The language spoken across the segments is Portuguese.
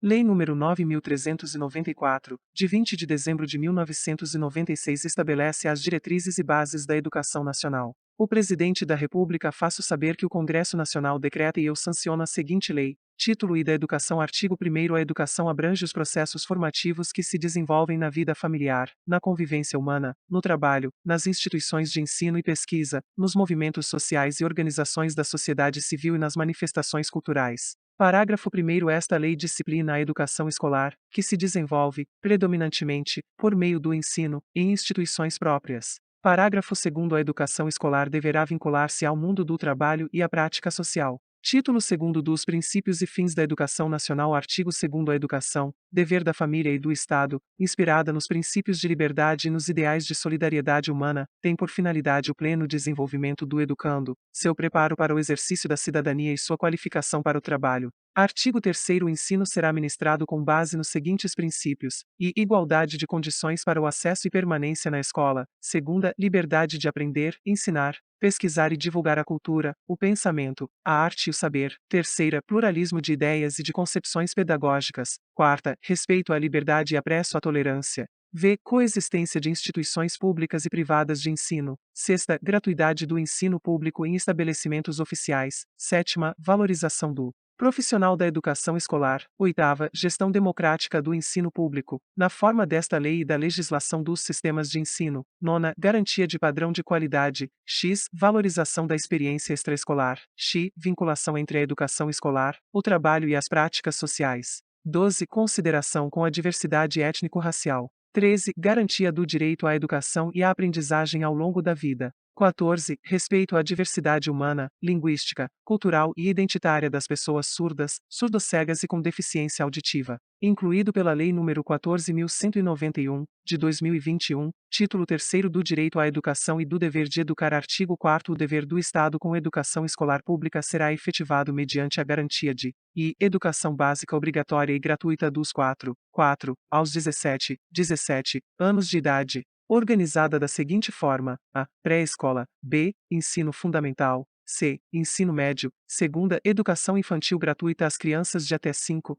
Lei nº 9.394, de 20 de dezembro de 1996 estabelece as diretrizes e bases da educação nacional. O Presidente da República faço saber que o Congresso Nacional decreta e eu sanciono a seguinte lei. Título I da Educação. Artigo 1º. A educação abrange os processos formativos que se desenvolvem na vida familiar, na convivência humana, no trabalho, nas instituições de ensino e pesquisa, nos movimentos sociais e organizações da sociedade civil e nas manifestações culturais. Parágrafo 1º. Esta lei disciplina a educação escolar, que se desenvolve, predominantemente, por meio do ensino, em instituições próprias. Parágrafo 2º. A educação escolar deverá vincular-se ao mundo do trabalho e à prática social. Título 2º dos Princípios e Fins da Educação Nacional. Artigo 2º. A educação, dever da família e do Estado, inspirada nos princípios de liberdade e nos ideais de solidariedade humana, tem por finalidade o pleno desenvolvimento do educando, seu preparo para o exercício da cidadania e sua qualificação para o trabalho. Artigo 3º. O ensino será ministrado com base nos seguintes princípios: e igualdade de condições para o acesso e permanência na escola. Segunda, liberdade de aprender, ensinar, pesquisar e divulgar a cultura, o pensamento, a arte e o saber. Terceira, pluralismo de ideias e de concepções pedagógicas. Quarta, respeito à liberdade e apreço à tolerância. V. Coexistência de instituições públicas e privadas de ensino. Sexta, gratuidade do ensino público em estabelecimentos oficiais. Sétima, valorização do profissional da educação escolar. Oitava, gestão democrática do ensino público, na forma desta lei e da legislação dos sistemas de ensino. Nona, garantia de padrão de qualidade. X, valorização da experiência extraescolar. X, vinculação entre a educação escolar, o trabalho e as práticas sociais. 12. Consideração com a diversidade étnico-racial. 13. Garantia do direito à educação e à aprendizagem ao longo da vida. 14. Respeito à diversidade humana, linguística, cultural e identitária das pessoas surdas, surdo-cegas e com deficiência auditiva. Incluído pela Lei nº 14.191, de 2021, título 3º do Direito à Educação e do Dever de Educar. Artigo 4º. O dever do Estado com educação escolar pública será efetivado mediante a garantia de educação básica obrigatória e gratuita dos 4 aos 17 anos de idade, organizada da seguinte forma: a. Pré-escola, b. Ensino fundamental, c. Ensino médio, segunda. Educação infantil gratuita às crianças de até 5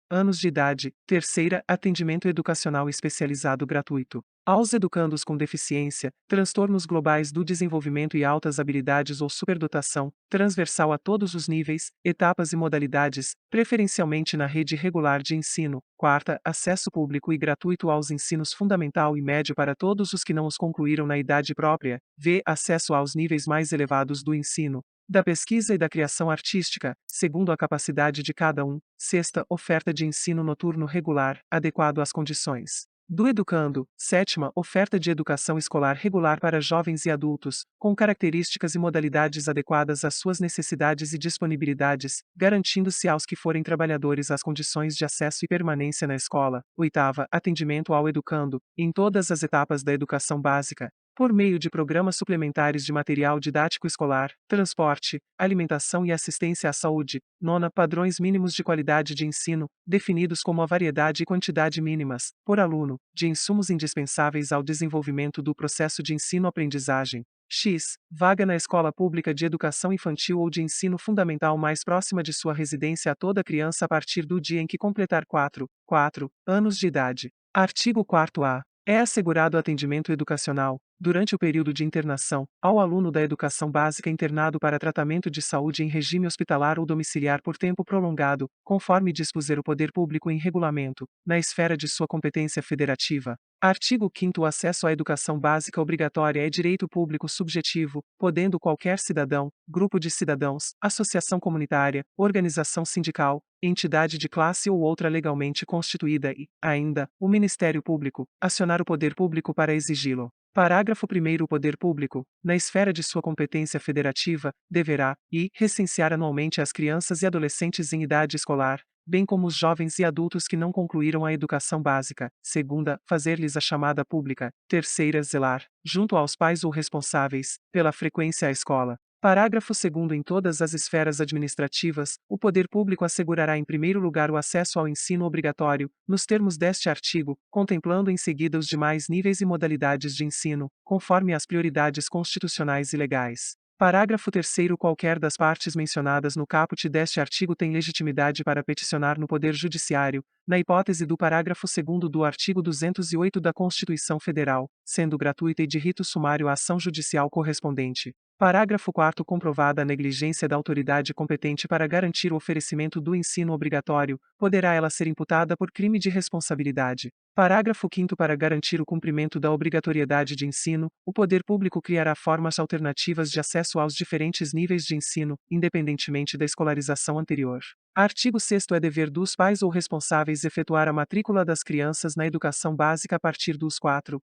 anos de idade, terceira. Atendimento educacional especializado gratuito aos educandos com deficiência, transtornos globais do desenvolvimento e altas habilidades ou superdotação, transversal a todos os níveis, etapas e modalidades, preferencialmente na rede regular de ensino. Quarta, acesso público e gratuito aos ensinos fundamental e médio para todos os que não os concluíram na idade própria. V. Acesso aos níveis mais elevados do ensino, da pesquisa e da criação artística, segundo a capacidade de cada um. Sexta, oferta de ensino noturno regular, adequado às condições do educando. Sétima, oferta de educação escolar regular para jovens e adultos, com características e modalidades adequadas às suas necessidades e disponibilidades, garantindo-se aos que forem trabalhadores as condições de acesso e permanência na escola. Oitava, atendimento ao educando, em todas as etapas da educação básica, por meio de programas suplementares de material didático escolar, transporte, alimentação e assistência à saúde. Nona, padrões mínimos de qualidade de ensino, definidos como a variedade e quantidade mínimas, por aluno, de insumos indispensáveis ao desenvolvimento do processo de ensino-aprendizagem. X. Vaga na escola pública de educação infantil ou de ensino fundamental mais próxima de sua residência a toda criança a partir do dia em que completar 4 anos de idade. Artigo 4º-A. É assegurado atendimento educacional, durante o período de internação, ao aluno da educação básica internado para tratamento de saúde em regime hospitalar ou domiciliar por tempo prolongado, conforme dispuser o poder público em regulamento, na esfera de sua competência federativa. Artigo 5º. O acesso à educação básica obrigatória é direito público subjetivo, podendo qualquer cidadão, grupo de cidadãos, associação comunitária, organização sindical, entidade de classe ou outra legalmente constituída e, ainda, o Ministério Público, acionar o poder público para exigi-lo. Parágrafo 1º. O poder público, na esfera de sua competência federativa, deverá recensear anualmente as crianças e adolescentes em idade escolar, bem como os jovens e adultos que não concluíram a educação básica. Segunda, fazer-lhes a chamada pública. Terceira, zelar, junto aos pais ou responsáveis, pela frequência à escola. Parágrafo 2º. Em todas as esferas administrativas, o poder público assegurará em primeiro lugar o acesso ao ensino obrigatório, nos termos deste artigo, contemplando em seguida os demais níveis e modalidades de ensino, conforme as prioridades constitucionais e legais. Parágrafo 3º. Qualquer das partes mencionadas no caput deste artigo tem legitimidade para peticionar no Poder Judiciário, na hipótese do parágrafo 2º do artigo 208 da Constituição Federal, sendo gratuita e de rito sumário a ação judicial correspondente. Parágrafo 4º. Comprovada a negligência da autoridade competente para garantir o oferecimento do ensino obrigatório, poderá ela ser imputada por crime de responsabilidade. Parágrafo 5º. Para garantir o cumprimento da obrigatoriedade de ensino, o poder público criará formas alternativas de acesso aos diferentes níveis de ensino, independentemente da escolarização anterior. Artigo 6º. É dever dos pais ou responsáveis efetuar a matrícula das crianças na educação básica a partir dos 4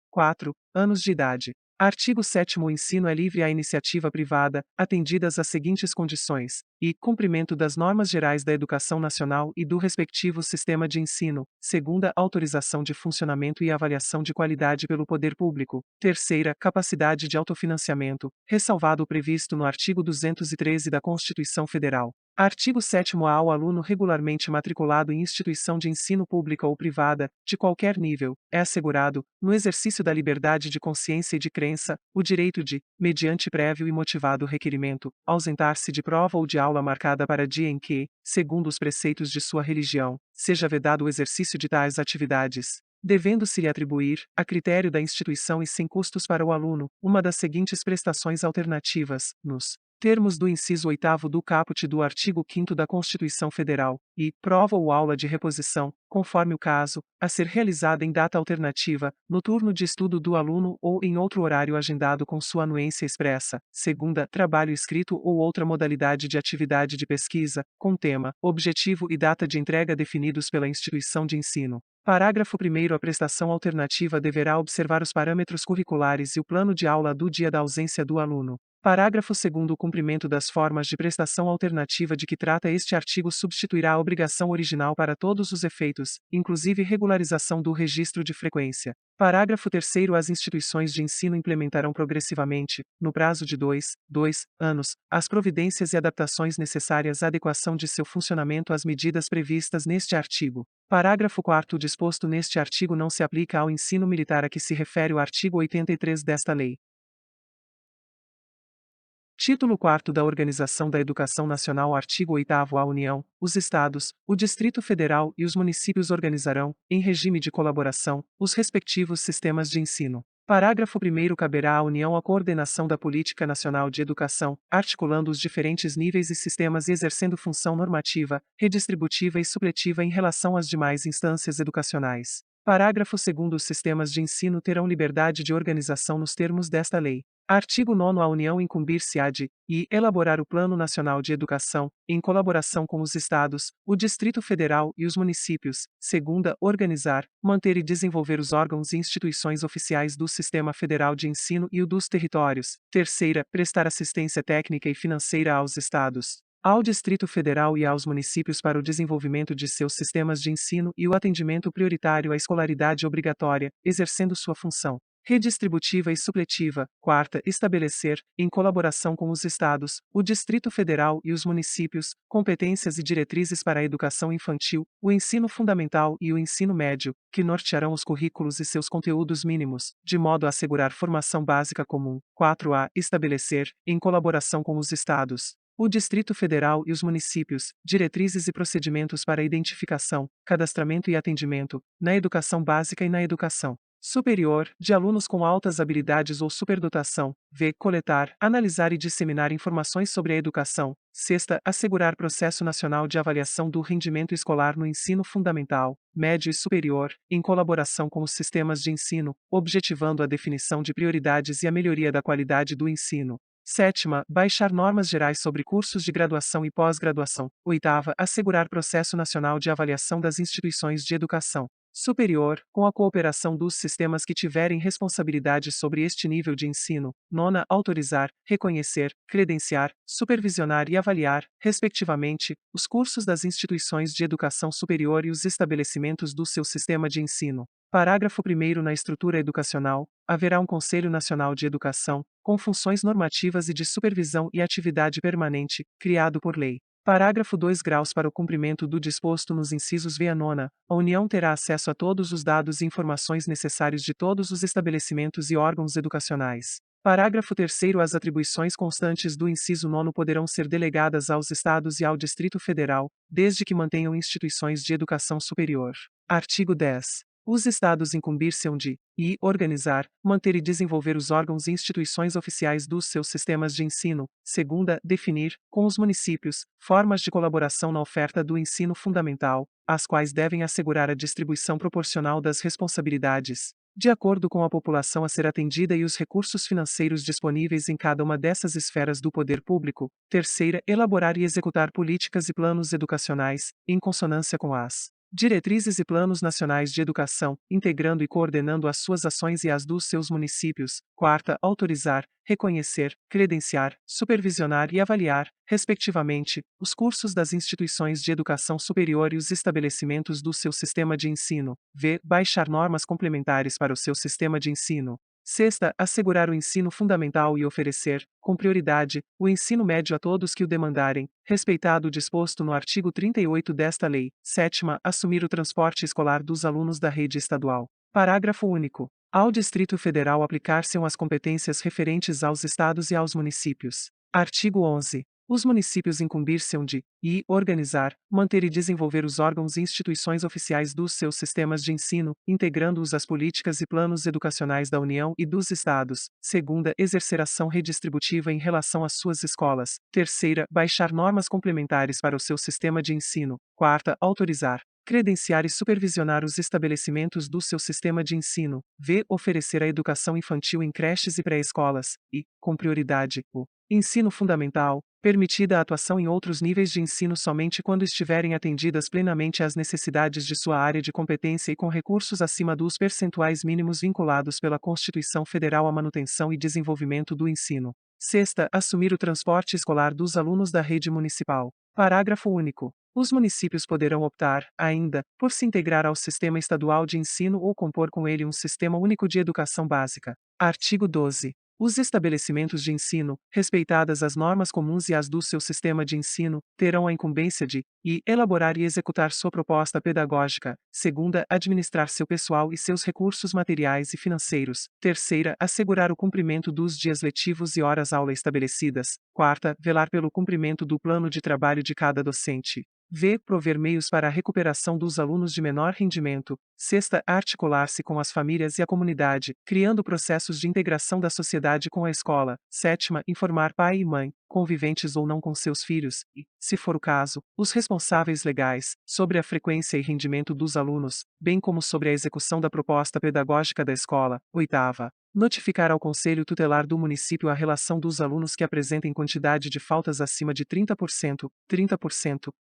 anos de idade. Artigo 7º. O ensino é livre à iniciativa privada, atendidas as seguintes condições: e cumprimento das normas gerais da educação nacional e do respectivo sistema de ensino. Segunda, autorização de funcionamento e avaliação de qualidade pelo poder público. Terceira, capacidade de autofinanciamento, ressalvado o previsto no artigo 213 da Constituição Federal. Artigo 7º. Ao aluno regularmente matriculado em instituição de ensino pública ou privada, de qualquer nível, é assegurado, no exercício da liberdade de consciência e de crença, o direito de, mediante prévio e motivado requerimento, ausentar-se de prova ou de aula marcada para dia em que, segundo os preceitos de sua religião, seja vedado o exercício de tais atividades, devendo-se-lhe atribuir, a critério da instituição e sem custos para o aluno, uma das seguintes prestações alternativas, nos termos do inciso 8º do caput do artigo 5º da Constituição Federal, e prova ou aula de reposição, conforme o caso, a ser realizada em data alternativa, no turno de estudo do aluno ou em outro horário agendado com sua anuência expressa. Segunda, trabalho escrito ou outra modalidade de atividade de pesquisa, com tema, objetivo e data de entrega definidos pela instituição de ensino. Parágrafo 1º. A prestação alternativa deverá observar os parâmetros curriculares e o plano de aula do dia da ausência do aluno. Parágrafo 2º. O cumprimento das formas de prestação alternativa de que trata este artigo substituirá a obrigação original para todos os efeitos, inclusive regularização do registro de frequência. Parágrafo 3º. As instituições de ensino implementarão progressivamente, no prazo de 2 anos, as providências e adaptações necessárias à adequação de seu funcionamento às medidas previstas neste artigo. Parágrafo 4º. O disposto neste artigo não se aplica ao ensino militar a que se refere o artigo 83 desta lei. Título 4º da Organização da Educação Nacional. Artigo 8º. A União, os Estados, o Distrito Federal e os municípios organizarão, em regime de colaboração, os respectivos sistemas de ensino. Parágrafo 1º. Caberá à União a coordenação da Política Nacional de Educação, articulando os diferentes níveis e sistemas e exercendo função normativa, redistributiva e supletiva em relação às demais instâncias educacionais. Parágrafo 2º. Os sistemas de ensino terão liberdade de organização nos termos desta lei. Artigo 9º. A União incumbir-se-á de, e, elaborar o Plano Nacional de Educação, em colaboração com os Estados, o Distrito Federal e os municípios. Segunda, organizar, manter e desenvolver os órgãos e instituições oficiais do Sistema Federal de Ensino e o dos territórios. Terceira, prestar assistência técnica e financeira aos Estados, ao Distrito Federal e aos municípios para o desenvolvimento de seus sistemas de ensino e o atendimento prioritário à escolaridade obrigatória, exercendo sua função redistributiva e supletiva. Quarta, estabelecer, em colaboração com os Estados, o Distrito Federal e os municípios, competências e diretrizes para a educação infantil, o ensino fundamental e o ensino médio, que nortearão os currículos e seus conteúdos mínimos, de modo a assegurar formação básica comum. 4a. Estabelecer, em colaboração com os Estados, o Distrito Federal e os municípios, diretrizes e procedimentos para identificação, cadastramento e atendimento, na educação básica e na educação superior, de alunos com altas habilidades ou superdotação. V. Coletar, analisar e disseminar informações sobre a educação. Sexta, assegurar processo nacional de avaliação do rendimento escolar no ensino fundamental, médio e superior, em colaboração com os sistemas de ensino, objetivando a definição de prioridades e a melhoria da qualidade do ensino. Sétima, baixar normas gerais sobre cursos de graduação e pós-graduação. Oitava, assegurar processo nacional de avaliação das instituições de educação superior, com a cooperação dos sistemas que tiverem responsabilidade sobre este nível de ensino. Nona, autorizar, reconhecer, credenciar, supervisionar e avaliar, respectivamente, os cursos das instituições de educação superior e os estabelecimentos do seu sistema de ensino. Parágrafo 1º. Na estrutura educacional, haverá um Conselho Nacional de Educação, com funções normativas e de supervisão e atividade permanente, criado por lei. Parágrafo 2. Graus para o cumprimento do disposto nos incisos V a nona, a União terá acesso a todos os dados e informações necessários de todos os estabelecimentos e órgãos educacionais, Parágrafo 3º. As atribuições constantes do inciso 9 poderão ser delegadas aos Estados e ao Distrito Federal, desde que mantenham instituições de educação superior. Artigo 10. Os Estados incumbir-se-ão de organizar, manter e desenvolver os órgãos e instituições oficiais dos seus sistemas de ensino. Segunda, definir, com os municípios, formas de colaboração na oferta do ensino fundamental, as quais devem assegurar a distribuição proporcional das responsabilidades, de acordo com a população a ser atendida e os recursos financeiros disponíveis em cada uma dessas esferas do poder público. Terceira, elaborar e executar políticas e planos educacionais, em consonância com as diretrizes e planos nacionais de educação, integrando e coordenando as suas ações e as dos seus municípios. Quarta, autorizar, reconhecer, credenciar, supervisionar e avaliar, respectivamente, os cursos das instituições de educação superior e os estabelecimentos do seu sistema de ensino. V. Baixar normas complementares para o seu sistema de ensino. Sexta, assegurar o ensino fundamental e oferecer, com prioridade, o ensino médio a todos que o demandarem, respeitado o disposto no artigo 38 desta lei. Sétima, assumir o transporte escolar dos alunos da rede estadual. Parágrafo único. Ao Distrito Federal aplicar-se-ão as competências referentes aos estados e aos municípios. Artigo 11. Os municípios incumbir-se-ão de organizar, manter e desenvolver os órgãos e instituições oficiais dos seus sistemas de ensino, integrando-os às políticas e planos educacionais da União e dos Estados. Segunda, exercer ação redistributiva em relação às suas escolas. Terceira, baixar normas complementares para o seu sistema de ensino. Quarta, autorizar, credenciar e supervisionar os estabelecimentos do seu sistema de ensino. V. Oferecer a educação infantil em creches e pré-escolas. E, com prioridade, o ensino fundamental, permitida a atuação em outros níveis de ensino somente quando estiverem atendidas plenamente às necessidades de sua área de competência e com recursos acima dos percentuais mínimos vinculados pela Constituição Federal à manutenção e desenvolvimento do ensino. Sexta, assumir o transporte escolar dos alunos da rede municipal. Parágrafo único. Os municípios poderão optar, ainda, por se integrar ao sistema estadual de ensino ou compor com ele um sistema único de educação básica. Artigo 12. Os estabelecimentos de ensino, respeitadas as normas comuns e as do seu sistema de ensino, terão a incumbência de elaborar e executar sua proposta pedagógica. Segunda, administrar seu pessoal e seus recursos materiais e financeiros. Terceira, assegurar o cumprimento dos dias letivos e horas-aula estabelecidas. Quarta, velar pelo cumprimento do plano de trabalho de cada docente. V. Prover meios para a recuperação dos alunos de menor rendimento. Sexta, articular-se com as famílias e a comunidade, criando processos de integração da sociedade com a escola. Sétima, informar pai e mãe, conviventes ou não com seus filhos, e, se for o caso, os responsáveis legais, sobre a frequência e rendimento dos alunos, bem como sobre a execução da proposta pedagógica da escola. Oitava, notificar ao Conselho Tutelar do município a relação dos alunos que apresentem quantidade de faltas acima de 30%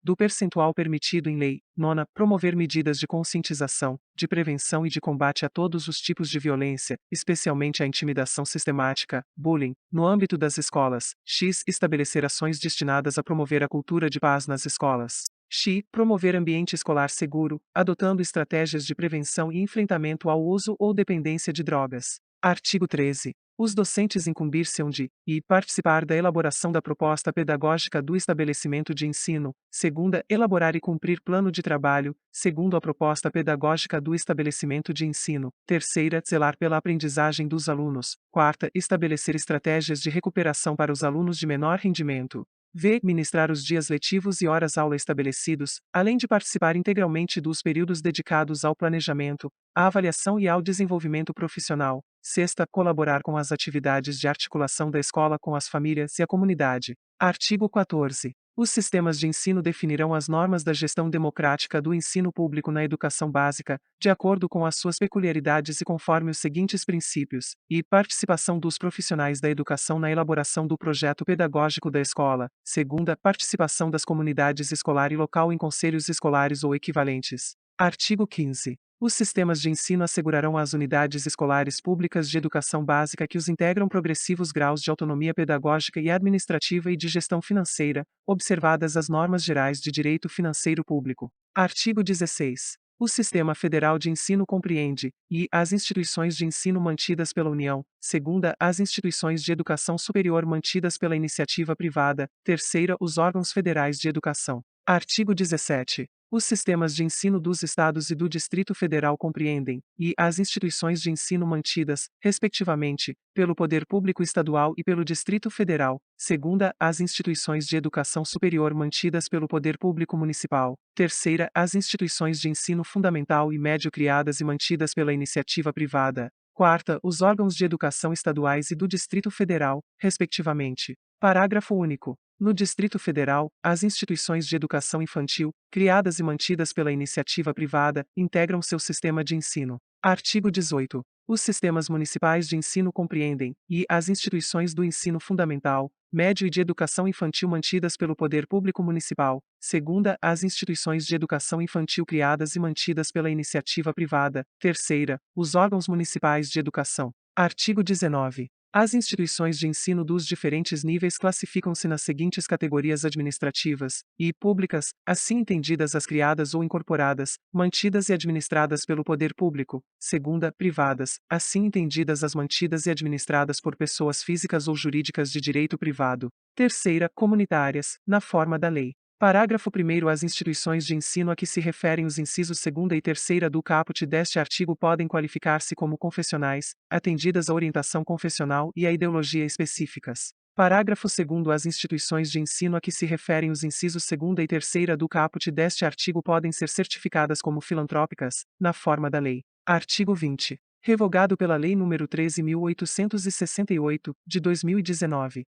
do percentual permitido em lei. Nona, promover medidas de conscientização, de prevenção e de combate a todos os tipos de violência, especialmente a intimidação sistemática, bullying, no âmbito das escolas. X. Estabelecer ações destinadas a promover a cultura de paz nas escolas. X. Promover ambiente escolar seguro, adotando estratégias de prevenção e enfrentamento ao uso ou dependência de drogas. Artigo 13. Os docentes incumbir-se-ão de participar da elaboração da proposta pedagógica do estabelecimento de ensino. Segunda, elaborar e cumprir plano de trabalho, segundo a proposta pedagógica do estabelecimento de ensino. Terceira, zelar pela aprendizagem dos alunos. Quarta, estabelecer estratégias de recuperação para os alunos de menor rendimento. V. Ministrar os dias letivos e horas-aula estabelecidos, além de participar integralmente dos períodos dedicados ao planejamento, à avaliação e ao desenvolvimento profissional. Sexta, colaborar com as atividades de articulação da escola com as famílias e a comunidade. Artigo 14. Os sistemas de ensino definirão as normas da gestão democrática do ensino público na educação básica, de acordo com as suas peculiaridades e conforme os seguintes princípios: participação dos profissionais da educação na elaboração do projeto pedagógico da escola. Segunda, participação das comunidades escolar e local em conselhos escolares ou equivalentes. Artigo 15. Os sistemas de ensino assegurarão às unidades escolares públicas de educação básica que os integram progressivos graus de autonomia pedagógica e administrativa e de gestão financeira, observadas as normas gerais de direito financeiro público. Artigo 16. O Sistema Federal de Ensino compreende as instituições de ensino mantidas pela União. Segunda, as instituições de educação superior mantidas pela iniciativa privada. Terceira, os órgãos federais de educação. Artigo 17. Os sistemas de ensino dos estados e do Distrito Federal compreendem, e as instituições de ensino mantidas, respectivamente, pelo Poder Público Estadual e pelo Distrito Federal. Segunda, as instituições de educação superior mantidas pelo Poder Público Municipal. Terceira, as instituições de ensino fundamental e médio criadas e mantidas pela iniciativa privada. Quarta, os órgãos de educação estaduais e do Distrito Federal, respectivamente. Parágrafo único. No Distrito Federal, as instituições de educação infantil, criadas e mantidas pela iniciativa privada, integram seu sistema de ensino. Artigo 18. Os sistemas municipais de ensino compreendem, e as instituições do ensino fundamental, médio e de educação infantil mantidas pelo Poder Público Municipal. Segunda, as instituições de educação infantil criadas e mantidas pela iniciativa privada. Terceira, os órgãos municipais de educação. Artigo 19. As instituições de ensino dos diferentes níveis classificam-se nas seguintes categorias administrativas e públicas, assim entendidas as criadas ou incorporadas, mantidas e administradas pelo poder público. Segunda, privadas, assim entendidas as mantidas e administradas por pessoas físicas ou jurídicas de direito privado. Terceira, comunitárias, na forma da lei. Parágrafo 1º. As instituições de ensino a que se referem os incisos 2º e 3º do caput deste artigo podem qualificar-se como confessionais, atendidas a orientação confessional e a ideologia específicas. Parágrafo 2º. As instituições de ensino a que se referem os incisos 2º e 3º do caput deste artigo podem ser certificadas como filantrópicas, na forma da lei. Artigo 20. Revogado pela Lei nº 13.868, de 2019.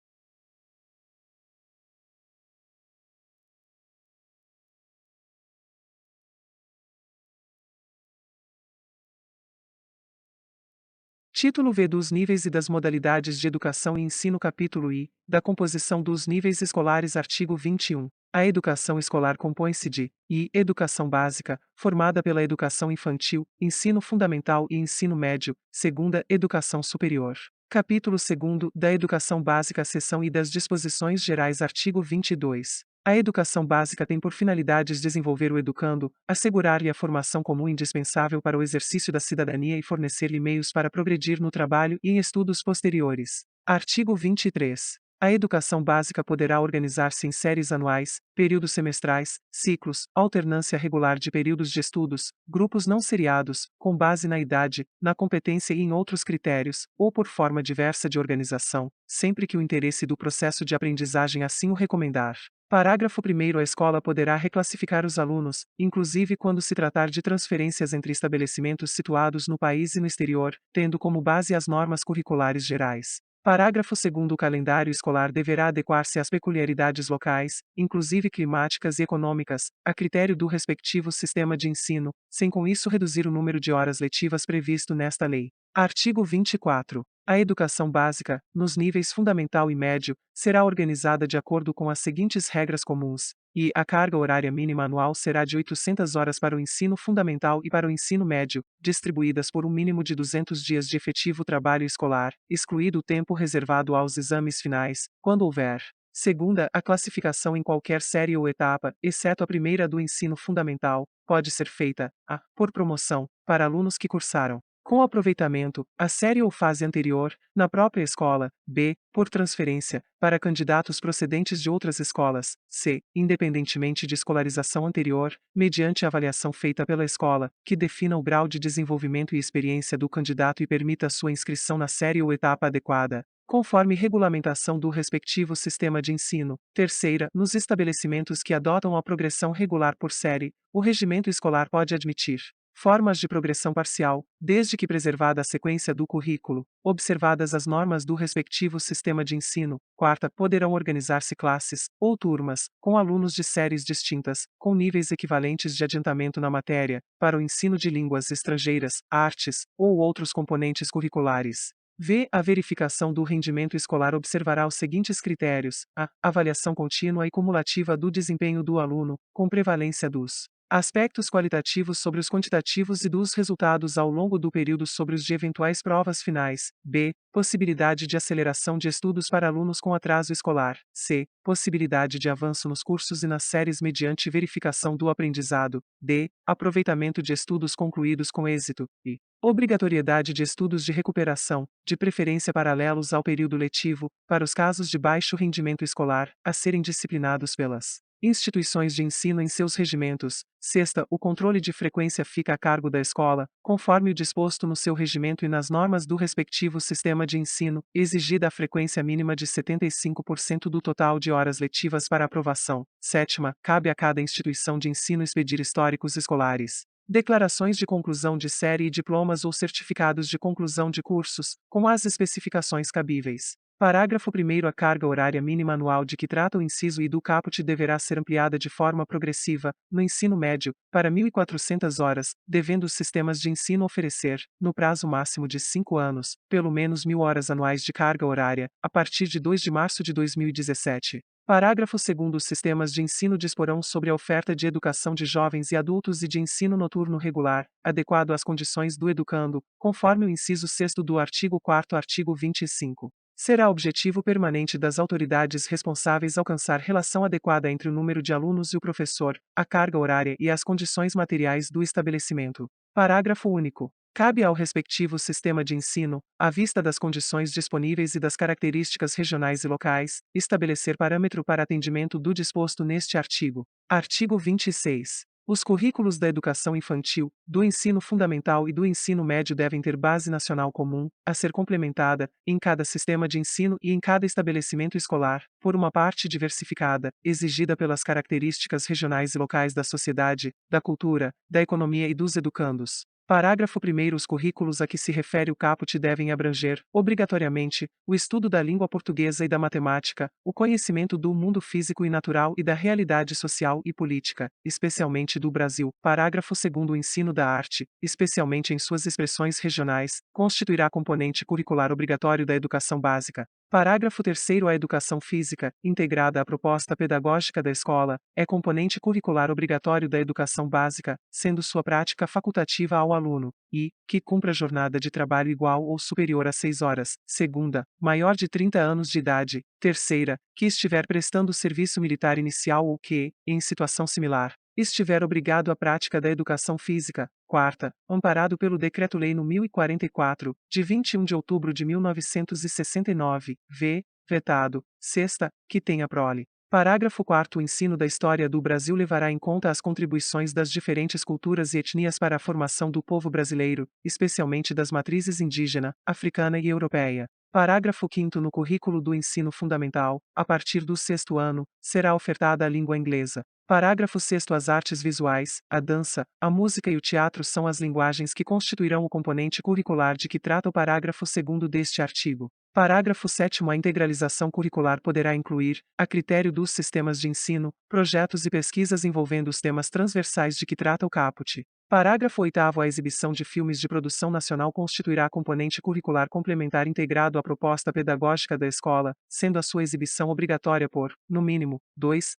Título V dos níveis e das modalidades de educação e ensino. Capítulo I, da composição dos níveis escolares. Artigo 21. A educação escolar compõe-se de I. Educação básica, formada pela educação infantil, ensino fundamental e ensino médio. Segunda, educação superior. Capítulo 2º, da educação básica. Seção I das disposições gerais. Artigo 22. A educação básica tem por finalidades desenvolver o educando, assegurar-lhe a formação comum indispensável para o exercício da cidadania e fornecer-lhe meios para progredir no trabalho e em estudos posteriores. Artigo 23. A educação básica poderá organizar-se em séries anuais, períodos semestrais, ciclos, alternância regular de períodos de estudos, grupos não seriados, com base na idade, na competência e em outros critérios, ou por forma diversa de organização, sempre que o interesse do processo de aprendizagem assim o recomendar. Parágrafo 1º. A escola poderá reclassificar os alunos, inclusive quando se tratar de transferências entre estabelecimentos situados no país e no exterior, tendo como base as normas curriculares gerais. Parágrafo 2º. O calendário escolar deverá adequar-se às peculiaridades locais, inclusive climáticas e econômicas, a critério do respectivo sistema de ensino, sem com isso reduzir o número de horas letivas previsto nesta lei. Artigo 24. A educação básica, nos níveis fundamental e médio, será organizada de acordo com as seguintes regras comuns, e a carga horária mínima anual será de 800 horas para o ensino fundamental e para o ensino médio, distribuídas por um mínimo de 200 dias de efetivo trabalho escolar, excluído o tempo reservado aos exames finais, quando houver. Segunda, a classificação em qualquer série ou etapa, exceto a primeira do ensino fundamental, pode ser feita, a, por promoção, para alunos que cursaram com aproveitamento, a série ou fase anterior, na própria escola, b, por transferência, para candidatos procedentes de outras escolas, c, independentemente de escolarização anterior, mediante avaliação feita pela escola, que defina o grau de desenvolvimento e experiência do candidato e permita sua inscrição na série ou etapa adequada, conforme regulamentação do respectivo sistema de ensino. Terceira, nos estabelecimentos que adotam a progressão regular por série, o regimento escolar pode admitir formas de progressão parcial, desde que preservada a sequência do currículo, observadas as normas do respectivo sistema de ensino. Quarta, poderão organizar-se classes, ou turmas, com alunos de séries distintas, com níveis equivalentes de adiantamento na matéria, para o ensino de línguas estrangeiras, artes, ou outros componentes curriculares. V. A verificação do rendimento escolar observará os seguintes critérios: a avaliação contínua e cumulativa do desempenho do aluno, com prevalência dos aspectos qualitativos sobre os quantitativos e dos resultados ao longo do período sobre os de eventuais provas finais. B. Possibilidade de aceleração de estudos para alunos com atraso escolar. C. Possibilidade de avanço nos cursos e nas séries mediante verificação do aprendizado. D. Aproveitamento de estudos concluídos com êxito. E obrigatoriedade de estudos de recuperação, de preferência paralelos ao período letivo, para os casos de baixo rendimento escolar, a serem disciplinados pelas Instituições de ensino em seus regimentos. Sexta, o controle de frequência fica a cargo da escola, conforme o disposto no seu regimento e nas normas do respectivo sistema de ensino, exigida a frequência mínima de 75% do total de horas letivas para aprovação. Sétima, cabe a cada instituição de ensino expedir históricos escolares, declarações de conclusão de série e diplomas ou certificados de conclusão de cursos, com as especificações cabíveis. Parágrafo 1º. A carga horária mínima anual de que trata o inciso I do caput deverá ser ampliada de forma progressiva, no ensino médio, para 1.400 horas, devendo os sistemas de ensino oferecer, no prazo máximo de 5 anos, pelo menos 1.000 horas anuais de carga horária, a partir de 2 de março de 2017. Parágrafo 2º. Os sistemas de ensino disporão sobre a oferta de educação de jovens e adultos e de ensino noturno regular, adequado às condições do educando, conforme o inciso 6º do artigo 4º. Artigo 25. Será objetivo permanente das autoridades responsáveis alcançar relação adequada entre o número de alunos e o professor, a carga horária e as condições materiais do estabelecimento. Parágrafo único. Cabe ao respectivo sistema de ensino, à vista das condições disponíveis e das características regionais e locais, estabelecer parâmetro para atendimento do disposto neste artigo. Artigo 26. Os currículos da educação infantil, do ensino fundamental e do ensino médio devem ter base nacional comum, a ser complementada, em cada sistema de ensino e em cada estabelecimento escolar, por uma parte diversificada, exigida pelas características regionais e locais da sociedade, da cultura, da economia e dos educandos. Parágrafo 1º. Os currículos a que se refere o caput devem abranger, obrigatoriamente, o estudo da língua portuguesa e da matemática, o conhecimento do mundo físico e natural e da realidade social e política, especialmente do Brasil. Parágrafo 2º. O ensino da arte, especialmente em suas expressões regionais, constituirá componente curricular obrigatório da educação básica. Parágrafo 3º. A educação física, integrada à proposta pedagógica da escola, é componente curricular obrigatório da educação básica, sendo sua prática facultativa ao aluno, e, que cumpra jornada de trabalho igual ou superior a 6 horas. Segunda, maior de 30 anos de idade. Terceira, que estiver prestando serviço militar inicial ou que, em situação similar, estiver obrigado à prática da educação física. Quarta, amparado pelo Decreto-Lei nº 1044, de 21 de outubro de 1969, vetado. Sexta, que tenha prole. Parágrafo 4º. O ensino da história do Brasil levará em conta as contribuições das diferentes culturas e etnias para a formação do povo brasileiro, especialmente das matrizes indígena, africana e europeia. Parágrafo 5º. No currículo do ensino fundamental, a partir do 6º ano, será ofertada a língua inglesa. Parágrafo 6º. As artes visuais, a dança, a música e o teatro são as linguagens que constituirão o componente curricular de que trata o parágrafo 2º deste artigo. Parágrafo 7º. A integralização curricular poderá incluir, a critério dos sistemas de ensino, projetos e pesquisas envolvendo os temas transversais de que trata o caput. Parágrafo 8º. A exibição de filmes de produção nacional constituirá componente curricular complementar integrado à proposta pedagógica da escola, sendo a sua exibição obrigatória por, no mínimo, 2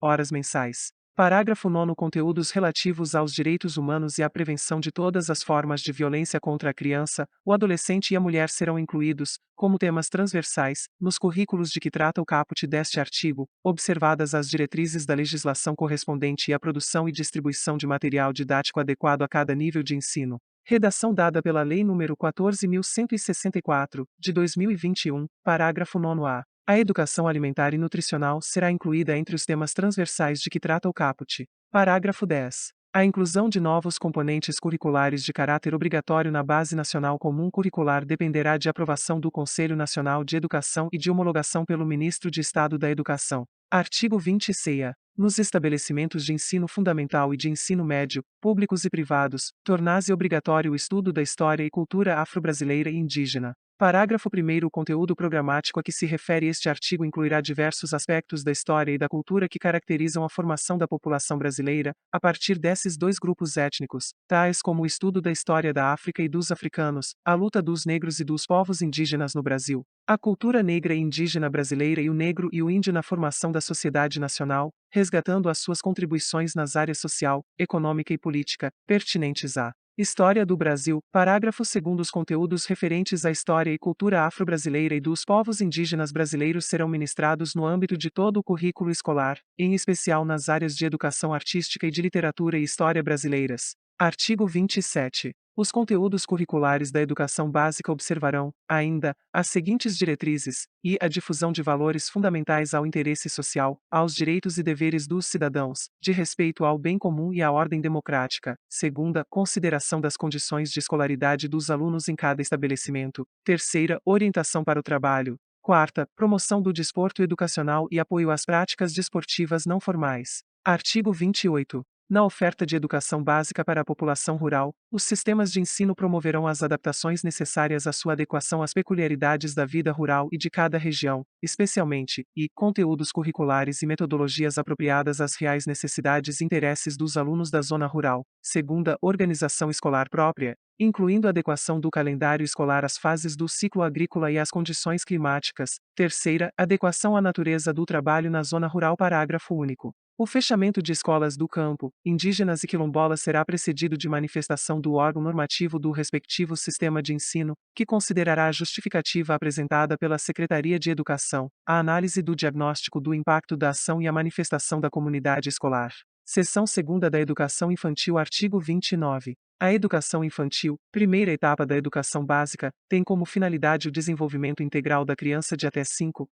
horas mensais. Parágrafo 9º. Conteúdos relativos aos direitos humanos e à prevenção de todas as formas de violência contra a criança, o adolescente e a mulher serão incluídos, como temas transversais, nos currículos de que trata o caput deste artigo, observadas as diretrizes da legislação correspondente e a produção e distribuição de material didático adequado a cada nível de ensino. Redação dada pela Lei nº 14.164, de 2021, parágrafo 9º-A. A educação alimentar e nutricional será incluída entre os temas transversais de que trata o caput. Parágrafo 10. A inclusão de novos componentes curriculares de caráter obrigatório na Base Nacional Comum Curricular dependerá de aprovação do Conselho Nacional de Educação e de homologação pelo Ministro de Estado da Educação. Artigo 26-A. Nos estabelecimentos de ensino fundamental e de ensino médio, públicos e privados, tornar-se obrigatório o estudo da história e cultura afro-brasileira e indígena. Parágrafo 1º. O conteúdo programático a que se refere este artigo incluirá diversos aspectos da história e da cultura que caracterizam a formação da população brasileira, a partir desses dois grupos étnicos, tais como o estudo da história da África e dos africanos, a luta dos negros e dos povos indígenas no Brasil, a cultura negra e indígena brasileira e o negro e o índio na formação da sociedade nacional, resgatando as suas contribuições nas áreas social, econômica e política, pertinentes à História do Brasil. Parágrafo 2º. Os conteúdos referentes à história e cultura afro-brasileira e dos povos indígenas brasileiros serão ministrados no âmbito de todo o currículo escolar, em especial nas áreas de educação artística e de literatura e história brasileiras. Artigo 27. Os conteúdos curriculares da educação básica observarão, ainda, as seguintes diretrizes, e a difusão de valores fundamentais ao interesse social, aos direitos e deveres dos cidadãos, de respeito ao bem comum e à ordem democrática. Segunda, consideração das condições de escolaridade dos alunos em cada estabelecimento. Terceira, orientação para o trabalho. Quarta, promoção do desporto educacional e apoio às práticas desportivas não formais. Artigo 28. Na oferta de educação básica para a população rural, os sistemas de ensino promoverão as adaptações necessárias à sua adequação às peculiaridades da vida rural e de cada região, especialmente, e conteúdos curriculares e metodologias apropriadas às reais necessidades e interesses dos alunos da zona rural. Segunda, organização escolar própria, incluindo a adequação do calendário escolar às fases do ciclo agrícola e às condições climáticas. Terceira, adequação à natureza do trabalho na zona rural. Parágrafo único. O fechamento de escolas do campo, indígenas e quilombolas será precedido de manifestação do órgão normativo do respectivo sistema de ensino, que considerará a justificativa apresentada pela Secretaria de Educação, a análise do diagnóstico do impacto da ação e a manifestação da comunidade escolar. Seção 2ª da Educação Infantil. Artigo 29. A educação infantil, primeira etapa da educação básica, tem como finalidade o desenvolvimento integral da criança de até 5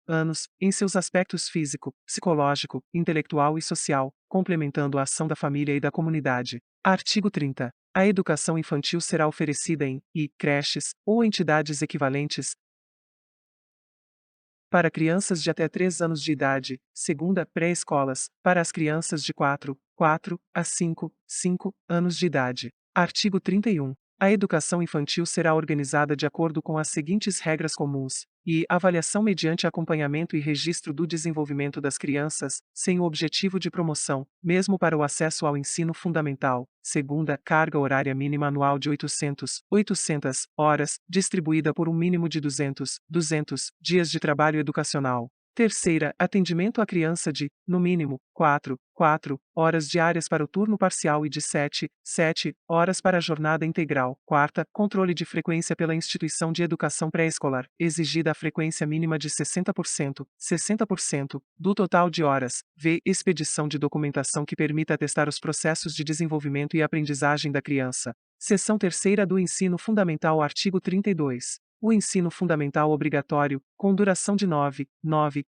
anos, em seus aspectos físico, psicológico, intelectual e social, complementando a ação da família e da comunidade. Artigo 30. A educação infantil será oferecida em creches ou entidades equivalentes para crianças de até 3 anos de idade, segunda, pré-escolas, para as crianças de 4 a 5 anos de idade. Artigo 31. A educação infantil será organizada de acordo com as seguintes regras comuns, e avaliação mediante acompanhamento e registro do desenvolvimento das crianças, sem o objetivo de promoção, mesmo para o acesso ao ensino fundamental. Segunda, carga horária mínima anual de 800 horas, distribuída por um mínimo de 200 dias de trabalho educacional. Terceira, atendimento à criança de, no mínimo, 4 horas diárias para o turno parcial e de 7 horas para a jornada integral. Quarta, controle de frequência pela instituição de educação pré-escolar, exigida a frequência mínima de 60% do total de horas. V. Expedição de documentação que permita atestar os processos de desenvolvimento e aprendizagem da criança. Seção 3ª do Ensino Fundamental. Artigo 32. O ensino fundamental obrigatório, com duração de 9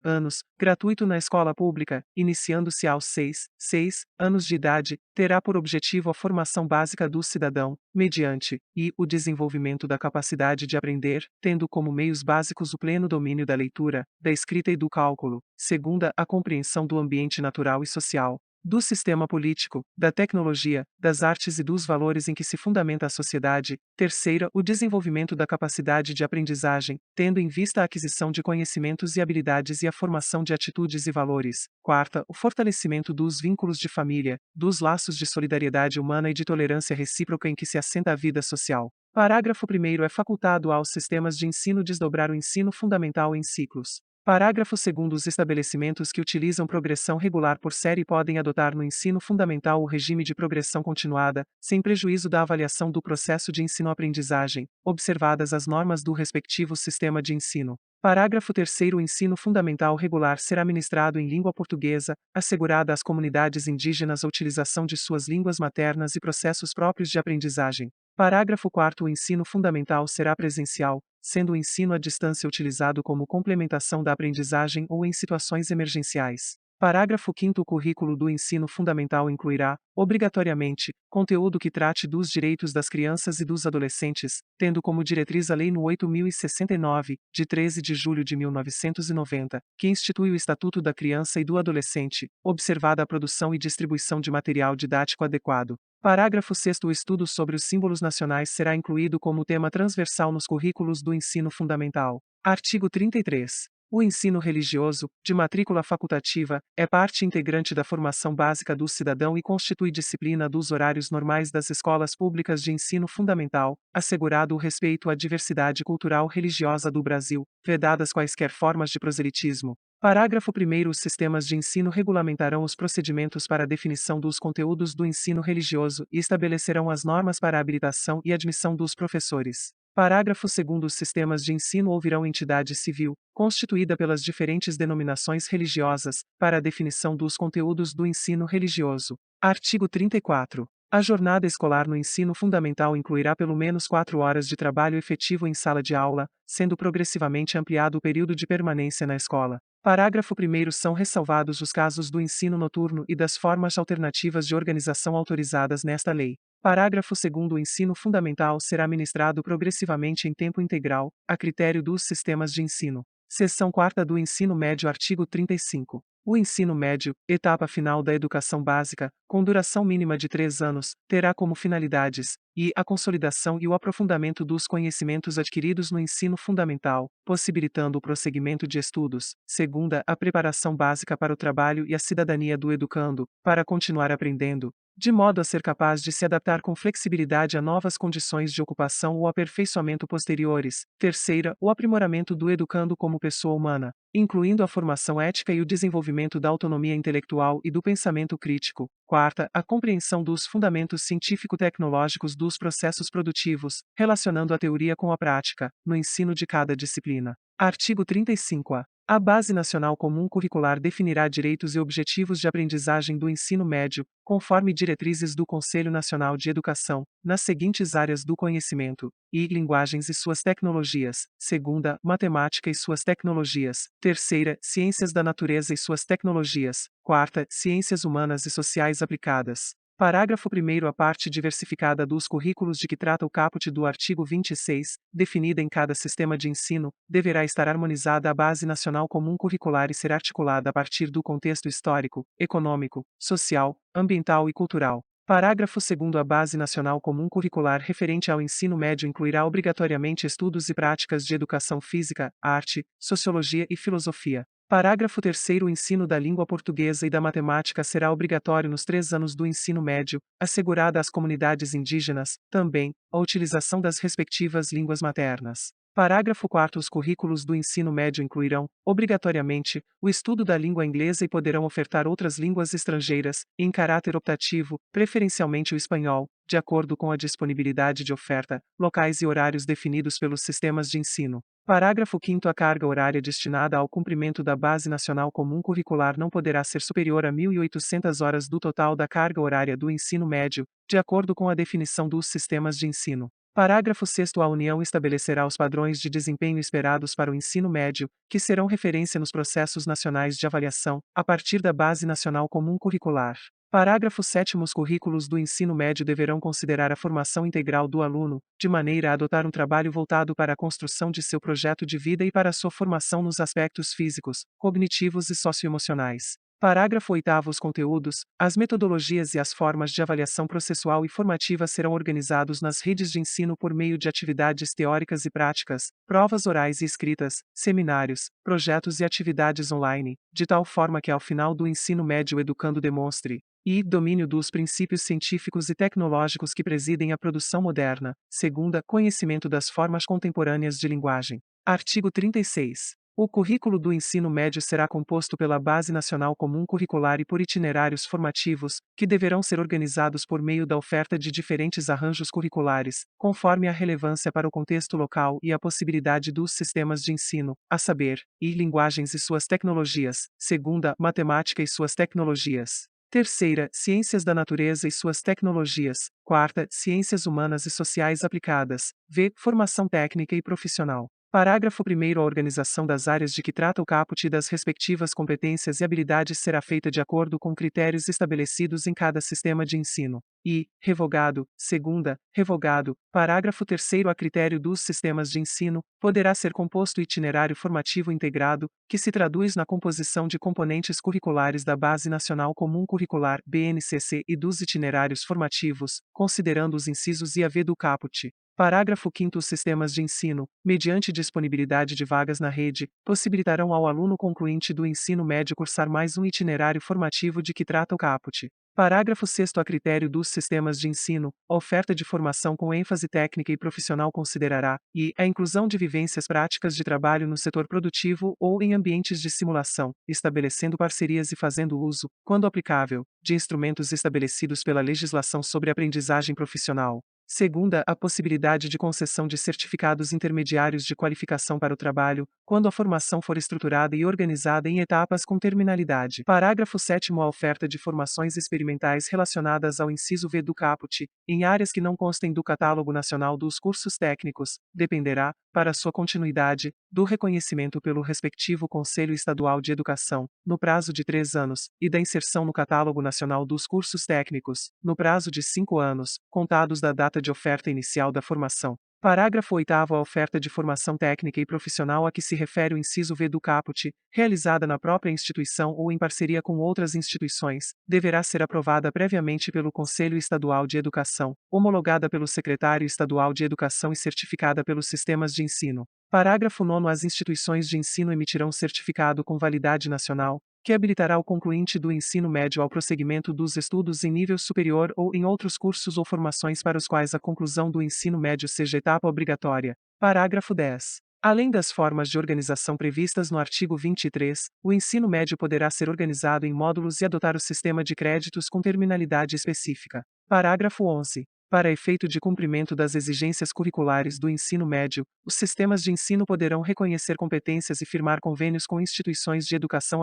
anos, gratuito na escola pública, iniciando-se aos 6 anos de idade, terá por objetivo a formação básica do cidadão, mediante, o desenvolvimento da capacidade de aprender, tendo como meios básicos o pleno domínio da leitura, da escrita e do cálculo. Segunda, a compreensão do ambiente natural e social, do sistema político, da tecnologia, das artes e dos valores em que se fundamenta a sociedade. Terceira, o desenvolvimento da capacidade de aprendizagem, tendo em vista a aquisição de conhecimentos e habilidades e a formação de atitudes e valores. Quarta, o fortalecimento dos vínculos de família, dos laços de solidariedade humana e de tolerância recíproca em que se assenta a vida social. Parágrafo 1º. É facultado aos sistemas de ensino desdobrar o ensino fundamental em ciclos. Parágrafo 2º. Os estabelecimentos que utilizam progressão regular por série podem adotar no ensino fundamental o regime de progressão continuada, sem prejuízo da avaliação do processo de ensino-aprendizagem, observadas as normas do respectivo sistema de ensino. Parágrafo 3º. O ensino fundamental regular será ministrado em língua portuguesa, assegurada às comunidades indígenas a utilização de suas línguas maternas e processos próprios de aprendizagem. Parágrafo 4º. O ensino fundamental será presencial, sendo o ensino à distância utilizado como complementação da aprendizagem ou em situações emergenciais. Parágrafo 5º. O currículo do ensino fundamental incluirá, obrigatoriamente, conteúdo que trate dos direitos das crianças e dos adolescentes, tendo como diretriz a Lei nº 8.069, de 13 de julho de 1990, que institui o Estatuto da Criança e do Adolescente, observada a produção e distribuição de material didático adequado. Parágrafo 6º. O estudo sobre os símbolos nacionais será incluído como tema transversal nos currículos do ensino fundamental. Artigo 33. O ensino religioso, de matrícula facultativa, é parte integrante da formação básica do cidadão e constitui disciplina dos horários normais das escolas públicas de ensino fundamental, assegurado o respeito à diversidade cultural religiosa do Brasil, vedadas quaisquer formas de proselitismo. Parágrafo 1º. Os sistemas de ensino regulamentarão os procedimentos para a definição dos conteúdos do ensino religioso e estabelecerão as normas para a habilitação e admissão dos professores. Parágrafo 2º. Os sistemas de ensino ouvirão entidade civil, constituída pelas diferentes denominações religiosas, para a definição dos conteúdos do ensino religioso. Artigo 34. A jornada escolar no ensino fundamental incluirá pelo menos 4 horas de trabalho efetivo em sala de aula, sendo progressivamente ampliado o período de permanência na escola. Parágrafo 1º. São ressalvados os casos do ensino noturno e das formas alternativas de organização autorizadas nesta lei. Parágrafo 2º. O ensino fundamental será ministrado progressivamente em tempo integral, a critério dos sistemas de ensino. Seção 4ª do Ensino Médio. Artigo 35. O ensino médio, etapa final da educação básica, com duração mínima de 3 anos, terá como finalidades a consolidação e o aprofundamento dos conhecimentos adquiridos no ensino fundamental, possibilitando o prosseguimento de estudos. Segunda, a preparação básica para o trabalho e a cidadania do educando, para continuar aprendendo, de modo a ser capaz de se adaptar com flexibilidade a novas condições de ocupação ou aperfeiçoamento posteriores. Terceira, o aprimoramento do educando como pessoa humana, incluindo a formação ética e o desenvolvimento da autonomia intelectual e do pensamento crítico. Quarta, a compreensão dos fundamentos científico-tecnológicos dos processos produtivos, relacionando a teoria com a prática, no ensino de cada disciplina. Artigo 35-A. A Base Nacional Comum Curricular definirá direitos e objetivos de aprendizagem do ensino médio, conforme diretrizes do Conselho Nacional de Educação, nas seguintes áreas do conhecimento: linguagens e suas tecnologias; segunda, matemática e suas tecnologias; terceira, ciências da natureza e suas tecnologias; quarta, ciências humanas e sociais aplicadas. Parágrafo 1º. A parte diversificada dos currículos de que trata o caput do artigo 26, definida em cada sistema de ensino, deverá estar harmonizada à Base Nacional Comum Curricular e ser articulada a partir do contexto histórico, econômico, social, ambiental e cultural. Parágrafo 2º. A Base Nacional Comum Curricular referente ao ensino médio incluirá obrigatoriamente estudos e práticas de educação física, arte, sociologia e filosofia. Parágrafo 3º. O ensino da língua portuguesa e da matemática será obrigatório nos 3 anos do ensino médio, assegurada às comunidades indígenas, também, a utilização das respectivas línguas maternas. Parágrafo 4º. Os currículos do ensino médio incluirão, obrigatoriamente, o estudo da língua inglesa e poderão ofertar outras línguas estrangeiras, em caráter optativo, preferencialmente o espanhol, de acordo com a disponibilidade de oferta, locais e horários definidos pelos sistemas de ensino. Parágrafo 5º. A carga horária destinada ao cumprimento da Base Nacional Comum Curricular não poderá ser superior a 1.800 horas do total da carga horária do ensino médio, de acordo com a definição dos sistemas de ensino. Parágrafo 6º. A União estabelecerá os padrões de desempenho esperados para o ensino médio, que serão referência nos processos nacionais de avaliação, a partir da Base Nacional Comum Curricular. Parágrafo 7º. Os currículos do ensino médio deverão considerar a formação integral do aluno, de maneira a adotar um trabalho voltado para a construção de seu projeto de vida e para a sua formação nos aspectos físicos, cognitivos e socioemocionais. Parágrafo 8º. Os conteúdos, as metodologias e as formas de avaliação processual e formativa serão organizados nas redes de ensino por meio de atividades teóricas e práticas, provas orais e escritas, seminários, projetos e atividades online, de tal forma que ao final do ensino médio o educando demonstre domínio dos princípios científicos e tecnológicos que presidem a produção moderna. Segunda, conhecimento das formas contemporâneas de linguagem. Artigo 36. O currículo do ensino médio será composto pela Base Nacional Comum Curricular e por itinerários formativos, que deverão ser organizados por meio da oferta de diferentes arranjos curriculares, conforme a relevância para o contexto local e a possibilidade dos sistemas de ensino, a saber, linguagens e suas tecnologias; segunda, matemática e suas tecnologias; terceira, ciências da natureza e suas tecnologias; quarta, ciências humanas e sociais aplicadas; formação técnica e profissional. Parágrafo 1º. A organização das áreas de que trata o caput e das respectivas competências e habilidades será feita de acordo com critérios estabelecidos em cada sistema de ensino. Revogado. Segunda, revogado. Parágrafo 3º. A critério dos sistemas de ensino, poderá ser composto itinerário formativo integrado, que se traduz na composição de componentes curriculares da Base Nacional Comum Curricular (BNCC) e dos itinerários formativos, considerando os incisos I a V do caput. Parágrafo 5º. Os sistemas de ensino, mediante disponibilidade de vagas na rede, possibilitarão ao aluno concluinte do ensino médio cursar mais um itinerário formativo de que trata o caput. Parágrafo 6º. A critério dos sistemas de ensino, a oferta de formação com ênfase técnica e profissional considerará a inclusão de vivências práticas de trabalho no setor produtivo ou em ambientes de simulação, estabelecendo parcerias e fazendo uso, quando aplicável, de instrumentos estabelecidos pela legislação sobre aprendizagem profissional. Segunda, a possibilidade de concessão de certificados intermediários de qualificação para o trabalho, quando a formação for estruturada e organizada em etapas com terminalidade. Parágrafo 7º. A oferta de formações experimentais relacionadas ao inciso V do caput, em áreas que não constem do Catálogo Nacional dos Cursos Técnicos, dependerá, para sua continuidade, do reconhecimento pelo respectivo Conselho Estadual de Educação, no prazo de 3 anos, e da inserção no Catálogo Nacional dos Cursos Técnicos, no prazo de 5 anos, contados da data de oferta inicial da formação. Parágrafo 8º. A oferta de formação técnica e profissional a que se refere o inciso V do caput, realizada na própria instituição ou em parceria com outras instituições, deverá ser aprovada previamente pelo Conselho Estadual de Educação, homologada pelo Secretário Estadual de Educação e certificada pelos sistemas de ensino. Parágrafo 9º. As instituições de ensino emitirão certificado com validade nacional, que habilitará o concluinte do ensino médio ao prosseguimento dos estudos em nível superior ou em outros cursos ou formações para os quais a conclusão do ensino médio seja etapa obrigatória. Parágrafo 10. Além das formas de organização previstas no artigo 23, o ensino médio poderá ser organizado em módulos e adotar o sistema de créditos com terminalidade específica. Parágrafo 11. Para efeito de cumprimento das exigências curriculares do ensino médio, os sistemas de ensino poderão reconhecer competências e firmar convênios com instituições de educação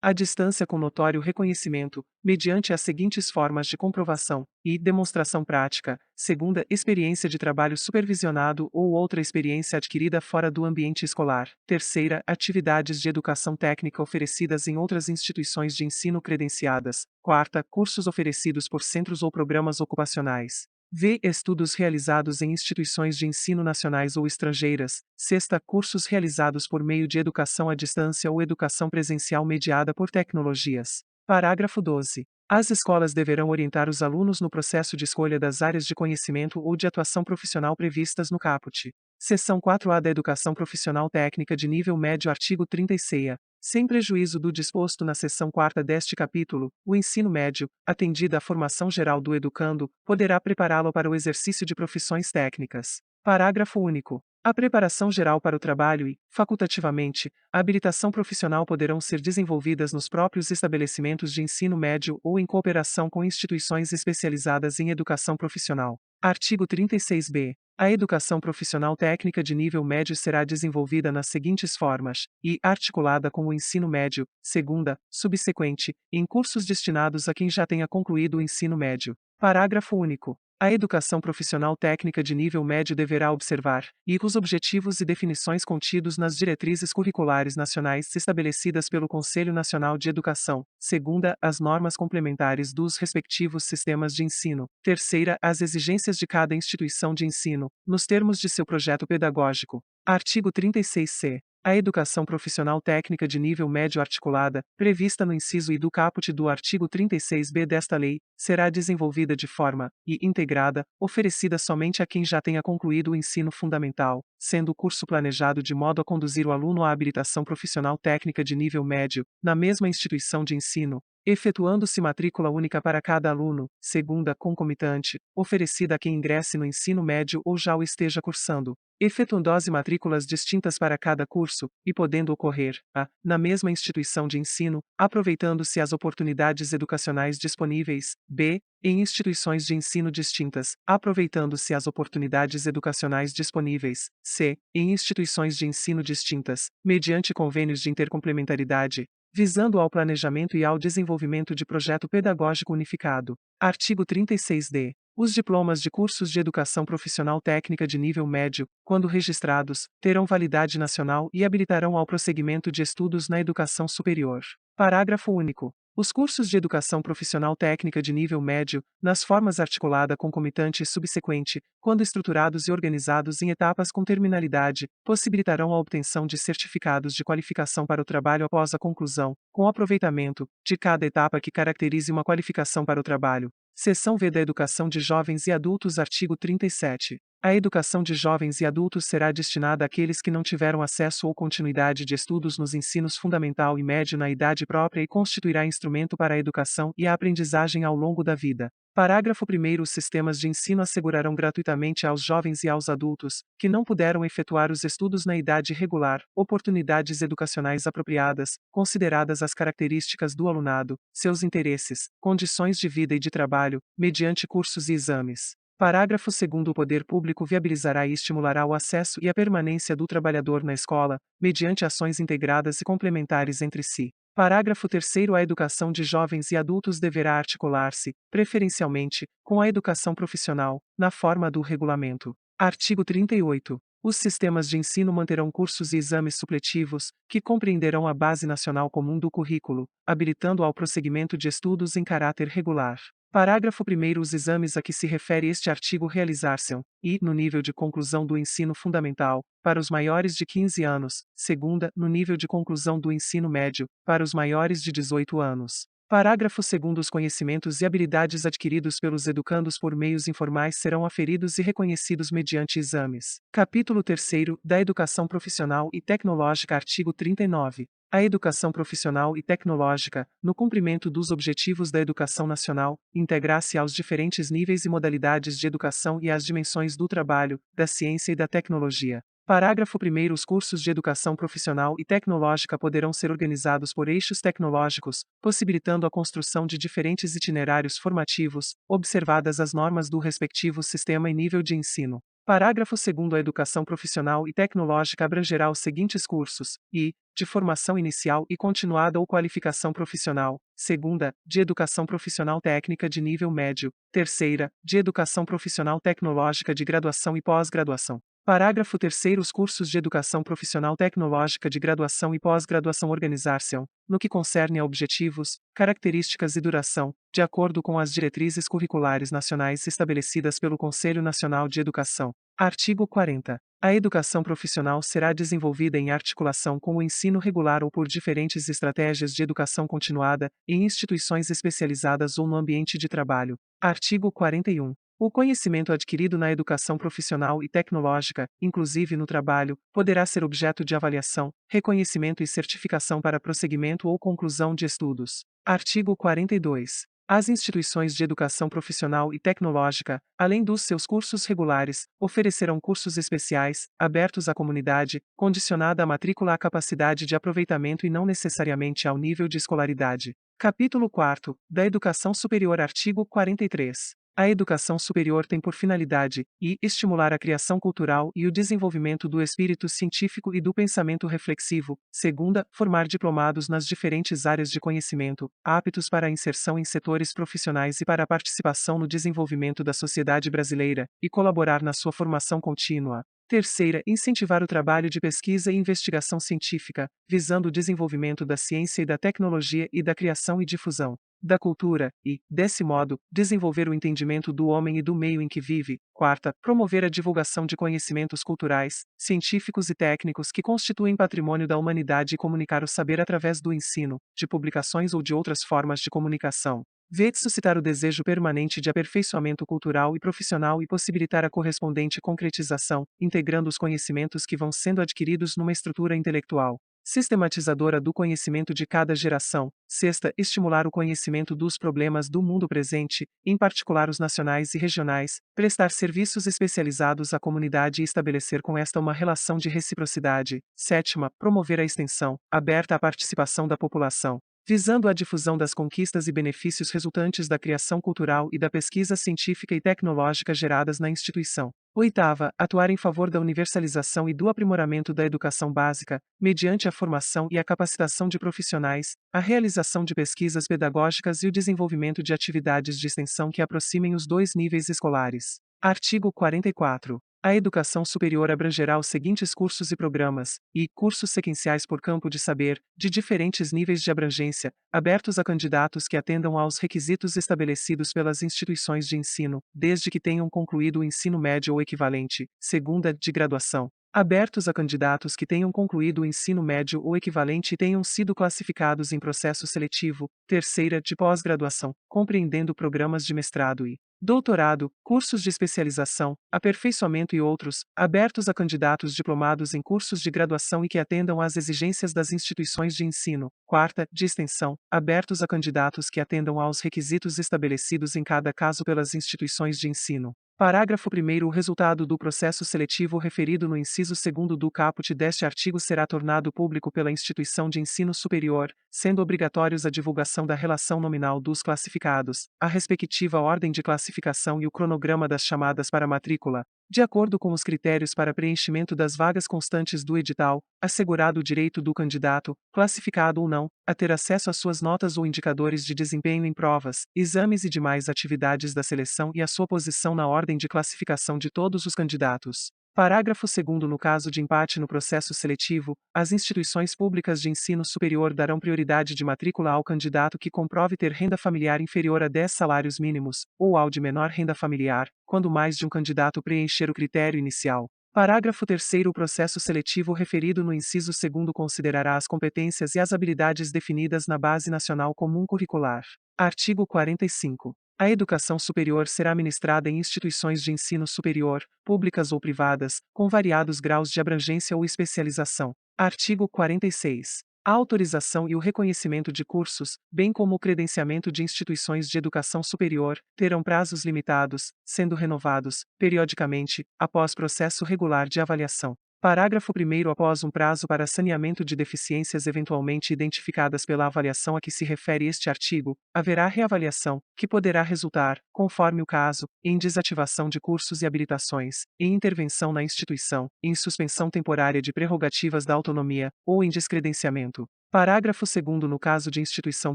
à distância com notório reconhecimento, mediante as seguintes formas de comprovação e demonstração prática: segunda, experiência de trabalho supervisionado ou outra experiência adquirida fora do ambiente escolar; terceira, atividades de educação técnica oferecidas em outras instituições de ensino credenciadas; quarta, cursos oferecidos por centros ou programas ocupacionais. V. Estudos realizados em instituições de ensino nacionais ou estrangeiras. Sexta, cursos realizados por meio de educação à distância ou educação presencial mediada por tecnologias. Parágrafo 12. As escolas deverão orientar os alunos no processo de escolha das áreas de conhecimento ou de atuação profissional previstas no caput. Seção 4A da Educação Profissional Técnica de Nível Médio. Artigo 36. Sem prejuízo do disposto na seção 4ª deste capítulo, o ensino médio, atendida a formação geral do educando, poderá prepará-lo para o exercício de profissões técnicas. Parágrafo único. A preparação geral para o trabalho e, facultativamente, a habilitação profissional poderão ser desenvolvidas nos próprios estabelecimentos de ensino médio ou em cooperação com instituições especializadas em educação profissional. Artigo 36b. A educação profissional técnica de nível médio será desenvolvida nas seguintes formas, e articulada com o ensino médio, segunda, subsequente, em cursos destinados a quem já tenha concluído o ensino médio. Parágrafo único. A educação profissional técnica de nível médio deverá observar, e os objetivos e definições contidos nas diretrizes curriculares nacionais estabelecidas pelo Conselho Nacional de Educação; segunda, as normas complementares dos respectivos sistemas de ensino; terceira, as exigências de cada instituição de ensino, nos termos de seu projeto pedagógico. Artigo 36c. A educação profissional técnica de nível médio articulada, prevista no inciso I do caput do artigo 36b desta lei, será desenvolvida de forma integrada, oferecida somente a quem já tenha concluído o ensino fundamental, sendo o curso planejado de modo a conduzir o aluno à habilitação profissional técnica de nível médio, na mesma instituição de ensino, efetuando-se matrícula única para cada aluno; segunda, concomitante, oferecida a quem ingresse no ensino médio ou já o esteja cursando, efetuando-se matrículas distintas para cada curso, e podendo ocorrer, na mesma instituição de ensino, aproveitando-se as oportunidades educacionais disponíveis; b, em instituições de ensino distintas, aproveitando-se as oportunidades educacionais disponíveis; c, em instituições de ensino distintas, mediante convênios de intercomplementaridade, visando ao planejamento e ao desenvolvimento de projeto pedagógico unificado. Artigo 36d. Os diplomas de cursos de educação profissional técnica de nível médio, quando registrados, terão validade nacional e habilitarão ao prosseguimento de estudos na educação superior. Parágrafo único. Os cursos de educação profissional técnica de nível médio, nas formas articulada, concomitante e subsequente, quando estruturados e organizados em etapas com terminalidade, possibilitarão a obtenção de certificados de qualificação para o trabalho após a conclusão, com aproveitamento, de cada etapa que caracterize uma qualificação para o trabalho. Seção V da Educação de Jovens e Adultos. Artigo 37. A educação de jovens e adultos será destinada àqueles que não tiveram acesso ou continuidade de estudos nos ensinos fundamental e médio na idade própria e constituirá instrumento para a educação e a aprendizagem ao longo da vida. Parágrafo 1º. Os sistemas de ensino assegurarão gratuitamente aos jovens e aos adultos, que não puderam efetuar os estudos na idade regular, oportunidades educacionais apropriadas, consideradas as características do alunado, seus interesses, condições de vida e de trabalho, mediante cursos e exames. Parágrafo 2º. O poder público viabilizará e estimulará o acesso e a permanência do trabalhador na escola, mediante ações integradas e complementares entre si. Parágrafo 3º. A educação de jovens e adultos deverá articular-se, preferencialmente, com a educação profissional, na forma do regulamento. Artigo 38. Os sistemas de ensino manterão cursos e exames supletivos, que compreenderão a base nacional comum do currículo, habilitando ao prosseguimento de estudos em caráter regular. Parágrafo 1º. Os exames a que se refere este artigo realizar-se-ão, e, no nível de conclusão do ensino fundamental, para os maiores de 15 anos, segunda, no nível de conclusão do ensino médio, para os maiores de 18 anos. Parágrafo 2º. Os conhecimentos e habilidades adquiridos pelos educandos por meios informais serão aferidos e reconhecidos mediante exames. Capítulo 3º. Da Educação Profissional e Tecnológica. Artigo 39. A educação profissional e tecnológica, no cumprimento dos objetivos da educação nacional, integra-se aos diferentes níveis e modalidades de educação e às dimensões do trabalho, da ciência e da tecnologia. Parágrafo 1º. Os cursos de educação profissional e tecnológica poderão ser organizados por eixos tecnológicos, possibilitando a construção de diferentes itinerários formativos, observadas as normas do respectivo sistema e nível de ensino. Parágrafo 2º. A educação profissional e tecnológica abrangerá os seguintes cursos: de formação inicial e continuada ou qualificação profissional; segunda, de educação profissional técnica de nível médio; terceira, de educação profissional tecnológica de graduação e pós-graduação. Parágrafo 3º. Os cursos de educação profissional tecnológica de graduação e pós-graduação organizar-se-ão, no que concerne a objetivos, características e duração, de acordo com as diretrizes curriculares nacionais estabelecidas pelo Conselho Nacional de Educação. Artigo 40. A educação profissional será desenvolvida em articulação com o ensino regular ou por diferentes estratégias de educação continuada, em instituições especializadas ou no ambiente de trabalho. Artigo 41. O conhecimento adquirido na educação profissional e tecnológica, inclusive no trabalho, poderá ser objeto de avaliação, reconhecimento e certificação para prosseguimento ou conclusão de estudos. Artigo 42. As instituições de educação profissional e tecnológica, além dos seus cursos regulares, oferecerão cursos especiais, abertos à comunidade, condicionada a matrícula à capacidade de aproveitamento e não necessariamente ao nível de escolaridade. Capítulo 4. Da Educação Superior. Artigo 43. A educação superior tem por finalidade estimular a criação cultural e o desenvolvimento do espírito científico e do pensamento reflexivo; segunda, formar diplomados nas diferentes áreas de conhecimento, aptos para a inserção em setores profissionais e para a participação no desenvolvimento da sociedade brasileira, e colaborar na sua formação contínua. Terceira, incentivar o trabalho de pesquisa e investigação científica, visando o desenvolvimento da ciência e da tecnologia e da criação e difusão da cultura, e, desse modo, desenvolver o entendimento do homem e do meio em que vive. Quarta, promover a divulgação de conhecimentos culturais, científicos e técnicos que constituem patrimônio da humanidade e comunicar o saber através do ensino, de publicações ou de outras formas de comunicação. V. Suscitar o desejo permanente de aperfeiçoamento cultural e profissional e possibilitar a correspondente concretização, integrando os conhecimentos que vão sendo adquiridos numa estrutura intelectual sistematizadora do conhecimento de cada geração. Sexta, estimular o conhecimento dos problemas do mundo presente, em particular os nacionais e regionais, prestar serviços especializados à comunidade e estabelecer com esta uma relação de reciprocidade. Sétima, promover a extensão, aberta à participação da população, visando a difusão das conquistas e benefícios resultantes da criação cultural e da pesquisa científica e tecnológica geradas na instituição. Oitava, atuar em favor da universalização e do aprimoramento da educação básica, mediante a formação e a capacitação de profissionais, a realização de pesquisas pedagógicas e o desenvolvimento de atividades de extensão que aproximem os dois níveis escolares. Artigo 44. A educação superior abrangerá os seguintes cursos e programas, cursos sequenciais por campo de saber, de diferentes níveis de abrangência, abertos a candidatos que atendam aos requisitos estabelecidos pelas instituições de ensino, desde que tenham concluído o ensino médio ou equivalente; segunda, de graduação, abertos a candidatos que tenham concluído o ensino médio ou equivalente e tenham sido classificados em processo seletivo; terceira, de pós-graduação, compreendendo programas de mestrado e doutorado, cursos de especialização, aperfeiçoamento e outros, abertos a candidatos diplomados em cursos de graduação e que atendam às exigências das instituições de ensino; quarta, de extensão, abertos a candidatos que atendam aos requisitos estabelecidos em cada caso pelas instituições de ensino. Parágrafo 1º. O resultado do processo seletivo referido no inciso 2º do caput deste artigo será tornado público pela instituição de ensino superior, sendo obrigatórios a divulgação da relação nominal dos classificados, a respectiva ordem de classificação e o cronograma das chamadas para matrícula, de acordo com os critérios para preenchimento das vagas constantes do edital, assegurado o direito do candidato, classificado ou não, a ter acesso às suas notas ou indicadores de desempenho em provas, exames e demais atividades da seleção e a sua posição na ordem de classificação de todos os candidatos. Parágrafo 2º. No caso de empate no processo seletivo, as instituições públicas de ensino superior darão prioridade de matrícula ao candidato que comprove ter renda familiar inferior a 10 salários mínimos, ou ao de menor renda familiar, quando mais de um candidato preencher o critério inicial. Parágrafo 3º. O processo seletivo referido no inciso 2º considerará as competências e as habilidades definidas na Base Nacional Comum Curricular. Artigo 45. A educação superior será ministrada em instituições de ensino superior, públicas ou privadas, com variados graus de abrangência ou especialização. Artigo 46. A autorização e o reconhecimento de cursos, bem como o credenciamento de instituições de educação superior, terão prazos limitados, sendo renovados, periodicamente, após processo regular de avaliação. Parágrafo 1º. Após um prazo para saneamento de deficiências eventualmente identificadas pela avaliação a que se refere este artigo, haverá reavaliação, que poderá resultar, conforme o caso, em desativação de cursos e habilitações, em intervenção na instituição, em suspensão temporária de prerrogativas da autonomia, ou em descredenciamento. Parágrafo 2º. No caso de instituição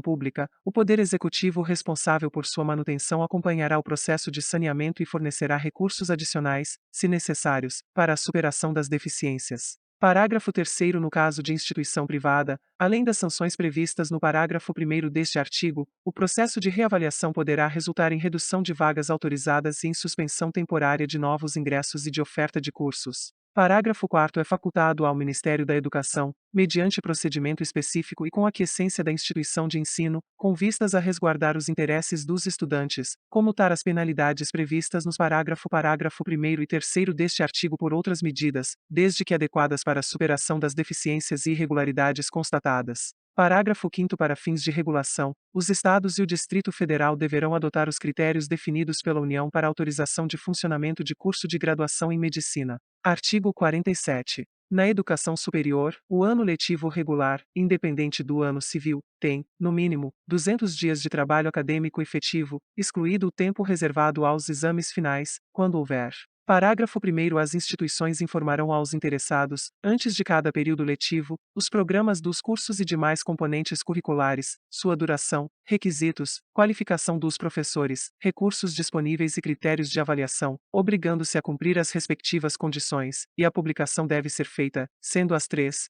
pública, o Poder Executivo responsável por sua manutenção acompanhará o processo de saneamento e fornecerá recursos adicionais, se necessários, para a superação das deficiências. Parágrafo 3º. No caso de instituição privada, além das sanções previstas no parágrafo 1º deste artigo, o processo de reavaliação poderá resultar em redução de vagas autorizadas e em suspensão temporária de novos ingressos e de oferta de cursos. Parágrafo 4º. É facultado ao Ministério da Educação, mediante procedimento específico e com aquiescência da instituição de ensino, com vistas a resguardar os interesses dos estudantes, comutar as penalidades previstas nos parágrafo 1º e 3º deste artigo por outras medidas, desde que adequadas para a superação das deficiências e irregularidades constatadas. Parágrafo 5º. Para fins de regulação, os Estados e o Distrito Federal deverão adotar os critérios definidos pela União para autorização de funcionamento de curso de graduação em medicina. Artigo 47. Na educação superior, o ano letivo regular, independente do ano civil, tem, no mínimo, 200 dias de trabalho acadêmico efetivo, excluído o tempo reservado aos exames finais, quando houver. Parágrafo 1º. As instituições informarão aos interessados, antes de cada período letivo, os programas dos cursos e demais componentes curriculares, sua duração, requisitos, qualificação dos professores, recursos disponíveis e critérios de avaliação, obrigando-se a cumprir as respectivas condições, e a publicação deve ser feita, sendo as três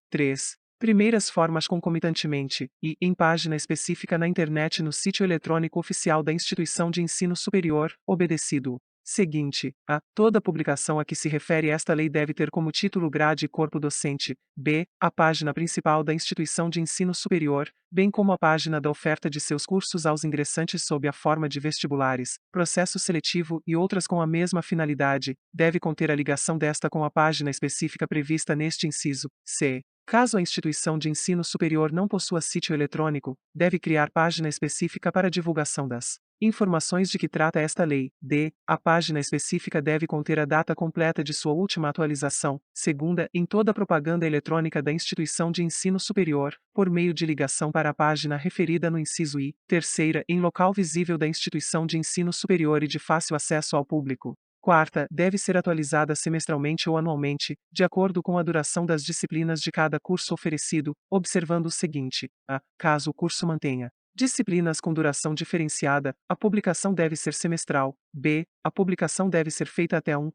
primeiras formas concomitantemente, e, em página específica na internet no sítio eletrônico oficial da instituição de ensino superior, obedecido. Seguinte, a. Toda publicação a que se refere esta lei deve ter como título grade e corpo docente, b. A página principal da instituição de ensino superior, bem como a página da oferta de seus cursos aos ingressantes sob a forma de vestibulares, processo seletivo e outras com a mesma finalidade, deve conter a ligação desta com a página específica prevista neste inciso, c. Caso a instituição de ensino superior não possua sítio eletrônico, deve criar página específica para divulgação das informações de que trata esta lei. D. A página específica deve conter a data completa de sua última atualização, segunda, em toda a propaganda eletrônica da instituição de ensino superior, por meio de ligação para a página referida no inciso I. Terceira, em local visível da instituição de ensino superior e de fácil acesso ao público. Quarta, deve ser atualizada semestralmente ou anualmente, de acordo com a duração das disciplinas de cada curso oferecido, observando o seguinte: a. Caso o curso mantenha disciplinas com duração diferenciada, a publicação deve ser semestral. B. A publicação deve ser feita até um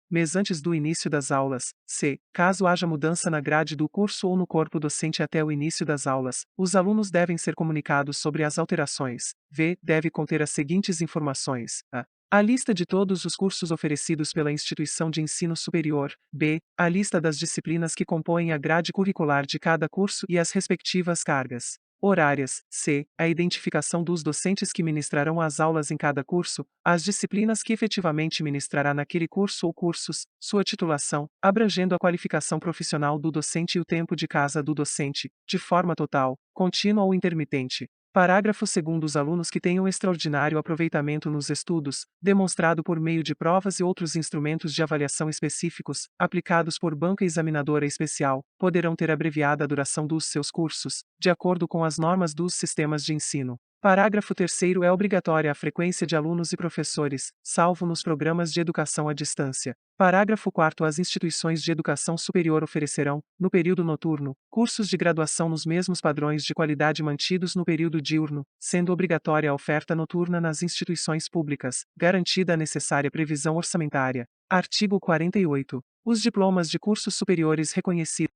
mês antes do início das aulas. C. Caso haja mudança na grade do curso ou no corpo docente até o início das aulas, os alunos devem ser comunicados sobre as alterações. V. Deve conter as seguintes informações: a lista de todos os cursos oferecidos pela instituição de ensino superior. B. A lista das disciplinas que compõem a grade curricular de cada curso e as respectivas cargas horárias. C. A identificação dos docentes que ministrarão as aulas em cada curso, as disciplinas que efetivamente ministrará naquele curso ou cursos, sua titulação, abrangendo a qualificação profissional do docente e o tempo de casa do docente, de forma total, contínua ou intermitente. Parágrafo 2º. Os alunos que tenham extraordinário aproveitamento nos estudos, demonstrado por meio de provas e outros instrumentos de avaliação específicos, aplicados por banca examinadora especial, poderão ter abreviada a duração dos seus cursos, de acordo com as normas dos sistemas de ensino. Parágrafo 3º. É obrigatória a frequência de alunos e professores, salvo nos programas de educação à distância. Parágrafo 4º. As instituições de educação superior oferecerão, no período noturno, cursos de graduação nos mesmos padrões de qualidade mantidos no período diurno, sendo obrigatória a oferta noturna nas instituições públicas, garantida a necessária previsão orçamentária. Artigo 48. Os diplomas de cursos superiores reconhecidos,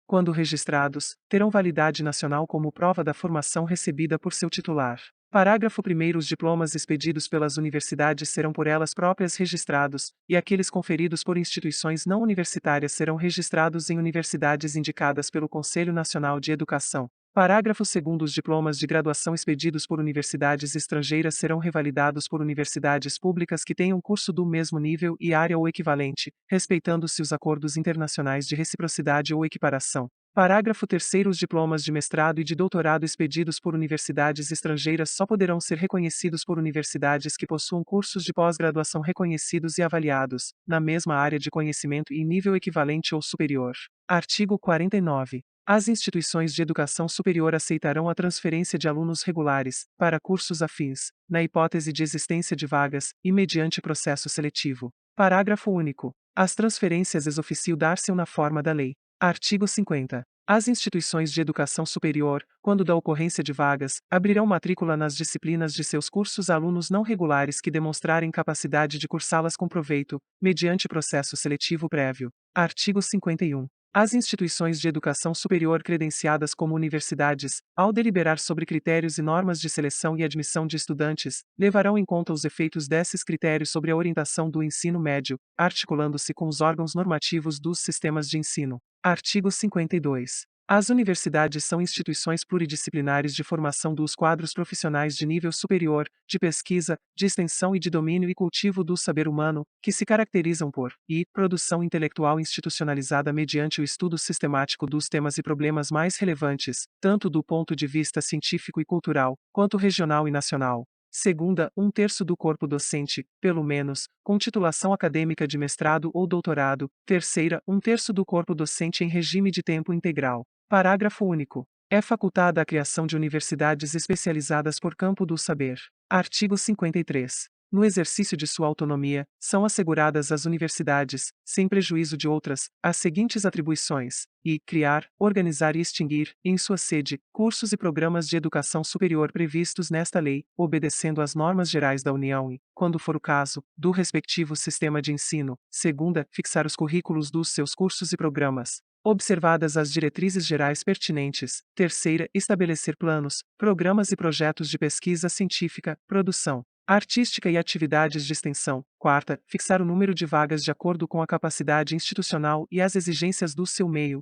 quando registrados, terão validade nacional como prova da formação recebida por seu titular. Parágrafo 1º. Os diplomas expedidos pelas universidades serão por elas próprias registrados, e aqueles conferidos por instituições não universitárias serão registrados em universidades indicadas pelo Conselho Nacional de Educação. Parágrafo 2º. Os diplomas de graduação expedidos por universidades estrangeiras serão revalidados por universidades públicas que tenham curso do mesmo nível e área ou equivalente, respeitando-se os acordos internacionais de reciprocidade ou equiparação. Parágrafo 3º. Os diplomas de mestrado e de doutorado expedidos por universidades estrangeiras só poderão ser reconhecidos por universidades que possuam cursos de pós-graduação reconhecidos e avaliados, na mesma área de conhecimento e nível equivalente ou superior. Artigo 49. As instituições de educação superior aceitarão a transferência de alunos regulares, para cursos afins, na hipótese de existência de vagas, e mediante processo seletivo. Parágrafo único. As transferências ex officio dar-se-ão na forma da lei. Artigo 50. As instituições de educação superior, quando da ocorrência de vagas, abrirão matrícula nas disciplinas de seus cursos a alunos não regulares que demonstrarem capacidade de cursá-las com proveito, mediante processo seletivo prévio. Artigo 51. As instituições de educação superior credenciadas como universidades, ao deliberar sobre critérios e normas de seleção e admissão de estudantes, levarão em conta os efeitos desses critérios sobre a orientação do ensino médio, articulando-se com os órgãos normativos dos sistemas de ensino. Artigo 52. As universidades são instituições pluridisciplinares de formação dos quadros profissionais de nível superior, de pesquisa, de extensão e de domínio e cultivo do saber humano, que se caracterizam por produção intelectual institucionalizada mediante o estudo sistemático dos temas e problemas mais relevantes, tanto do ponto de vista científico e cultural, quanto regional e nacional. Segunda, 1/3 do corpo docente, pelo menos, com titulação acadêmica de mestrado ou doutorado. Terceira, 1/3 do corpo docente em regime de tempo integral. Parágrafo único. É facultada a criação de universidades especializadas por campo do saber. Artigo 53. No exercício de sua autonomia, são asseguradas às universidades, sem prejuízo de outras, as seguintes atribuições: criar, organizar e extinguir, em sua sede, cursos e programas de educação superior previstos nesta lei, obedecendo às normas gerais da União e, quando for o caso, do respectivo sistema de ensino. Segunda, fixar os currículos dos seus cursos e programas, observadas as diretrizes gerais pertinentes. Terceira, estabelecer planos, programas e projetos de pesquisa científica, produção artística e atividades de extensão. Quarta, fixar o número de vagas de acordo com a capacidade institucional e as exigências do seu meio.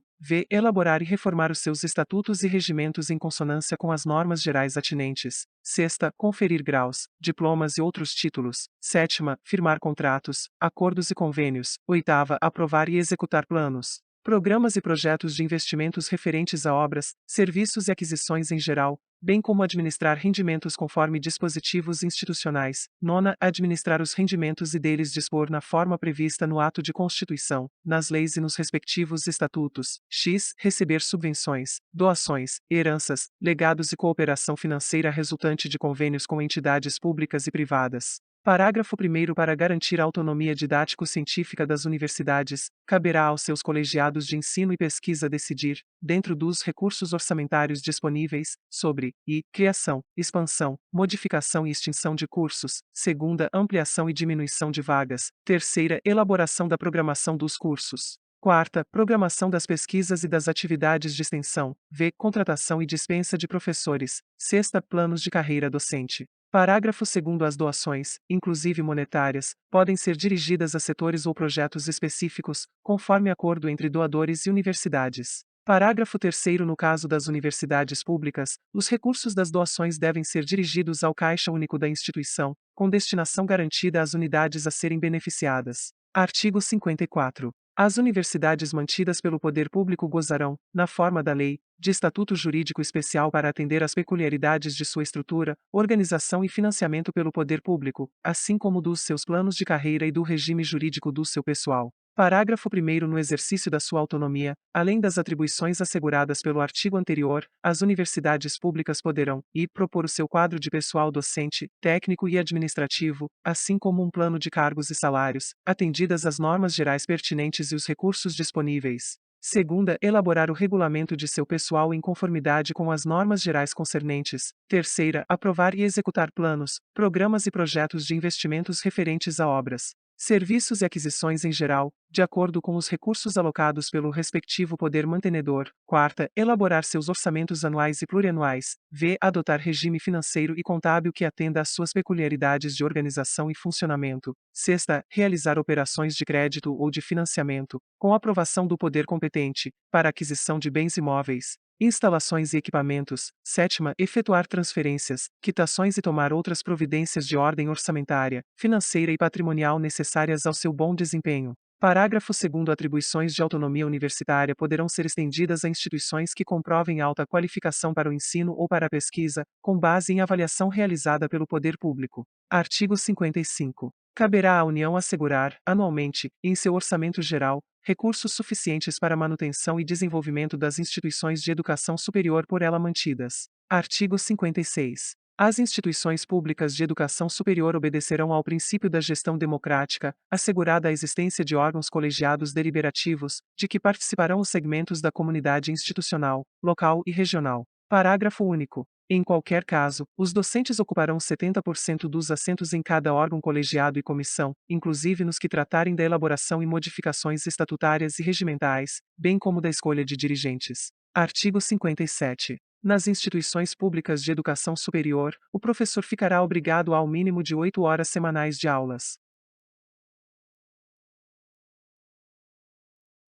Elaborar e reformar os seus estatutos e regimentos em consonância com as normas gerais atinentes. Sexta, conferir graus, diplomas e outros títulos. Sétima, firmar contratos, acordos e convênios. Oitava, aprovar e executar planos, programas e projetos de investimentos referentes a obras, serviços e aquisições em geral, bem como administrar rendimentos conforme dispositivos institucionais. Nona, administrar os rendimentos e deles dispor na forma prevista no ato de constituição, nas leis e nos respectivos estatutos. X, receber subvenções, doações, heranças, legados e cooperação financeira resultante de convênios com entidades públicas e privadas. Parágrafo 1º. Para garantir a autonomia didático-científica das universidades, caberá aos seus colegiados de ensino e pesquisa decidir, dentro dos recursos orçamentários disponíveis, sobre criação, expansão, modificação e extinção de cursos. Segunda, ampliação e diminuição de vagas. Terceira, elaboração da programação dos cursos. Quarta, programação das pesquisas e das atividades de extensão. Contratação e dispensa de professores. Sexta, planos de carreira docente. Parágrafo 2º. As doações, inclusive monetárias, podem ser dirigidas a setores ou projetos específicos, conforme acordo entre doadores e universidades. Parágrafo 3º. No caso das universidades públicas, os recursos das doações devem ser dirigidos ao Caixa Único da instituição, com destinação garantida às unidades a serem beneficiadas. Artigo 54. As universidades mantidas pelo poder público gozarão, na forma da lei, de estatuto jurídico especial para atender às peculiaridades de sua estrutura, organização e financiamento pelo poder público, assim como dos seus planos de carreira e do regime jurídico do seu pessoal. Parágrafo 1º. No exercício da sua autonomia, além das atribuições asseguradas pelo artigo anterior, as universidades públicas poderão propor o seu quadro de pessoal docente, técnico e administrativo, assim como um plano de cargos e salários, atendidas as normas gerais pertinentes e os recursos disponíveis. Segunda, elaborar o regulamento de seu pessoal em conformidade com as normas gerais concernentes. Terceira, aprovar e executar planos, programas e projetos de investimentos referentes a obras, serviços e aquisições em geral, de acordo com os recursos alocados pelo respectivo poder mantenedor. Quarta, elaborar seus orçamentos anuais e plurianuais. Adotar regime financeiro e contábil que atenda às suas peculiaridades de organização e funcionamento. Sexta, realizar operações de crédito ou de financiamento, com aprovação do poder competente, para aquisição de bens imóveis, instalações e equipamentos. Sétima, efetuar transferências, quitações e tomar outras providências de ordem orçamentária, financeira e patrimonial necessárias ao seu bom desempenho. Parágrafo 2º. Atribuições de autonomia universitária poderão ser estendidas a instituições que comprovem alta qualificação para o ensino ou para a pesquisa, com base em avaliação realizada pelo poder público. Artigo 55. Caberá à União assegurar, anualmente, em seu orçamento geral, recursos suficientes para a manutenção e desenvolvimento das instituições de educação superior por ela mantidas. Artigo 56. As instituições públicas de educação superior obedecerão ao princípio da gestão democrática, assegurada a existência de órgãos colegiados deliberativos, de que participarão os segmentos da comunidade institucional, local e regional. Parágrafo único. Em qualquer caso, os docentes ocuparão 70% dos assentos em cada órgão colegiado e comissão, inclusive nos que tratarem da elaboração e modificações estatutárias e regimentais, bem como da escolha de dirigentes. Artigo 57. Nas instituições públicas de educação superior, o professor ficará obrigado ao mínimo de 8 horas semanais de aulas.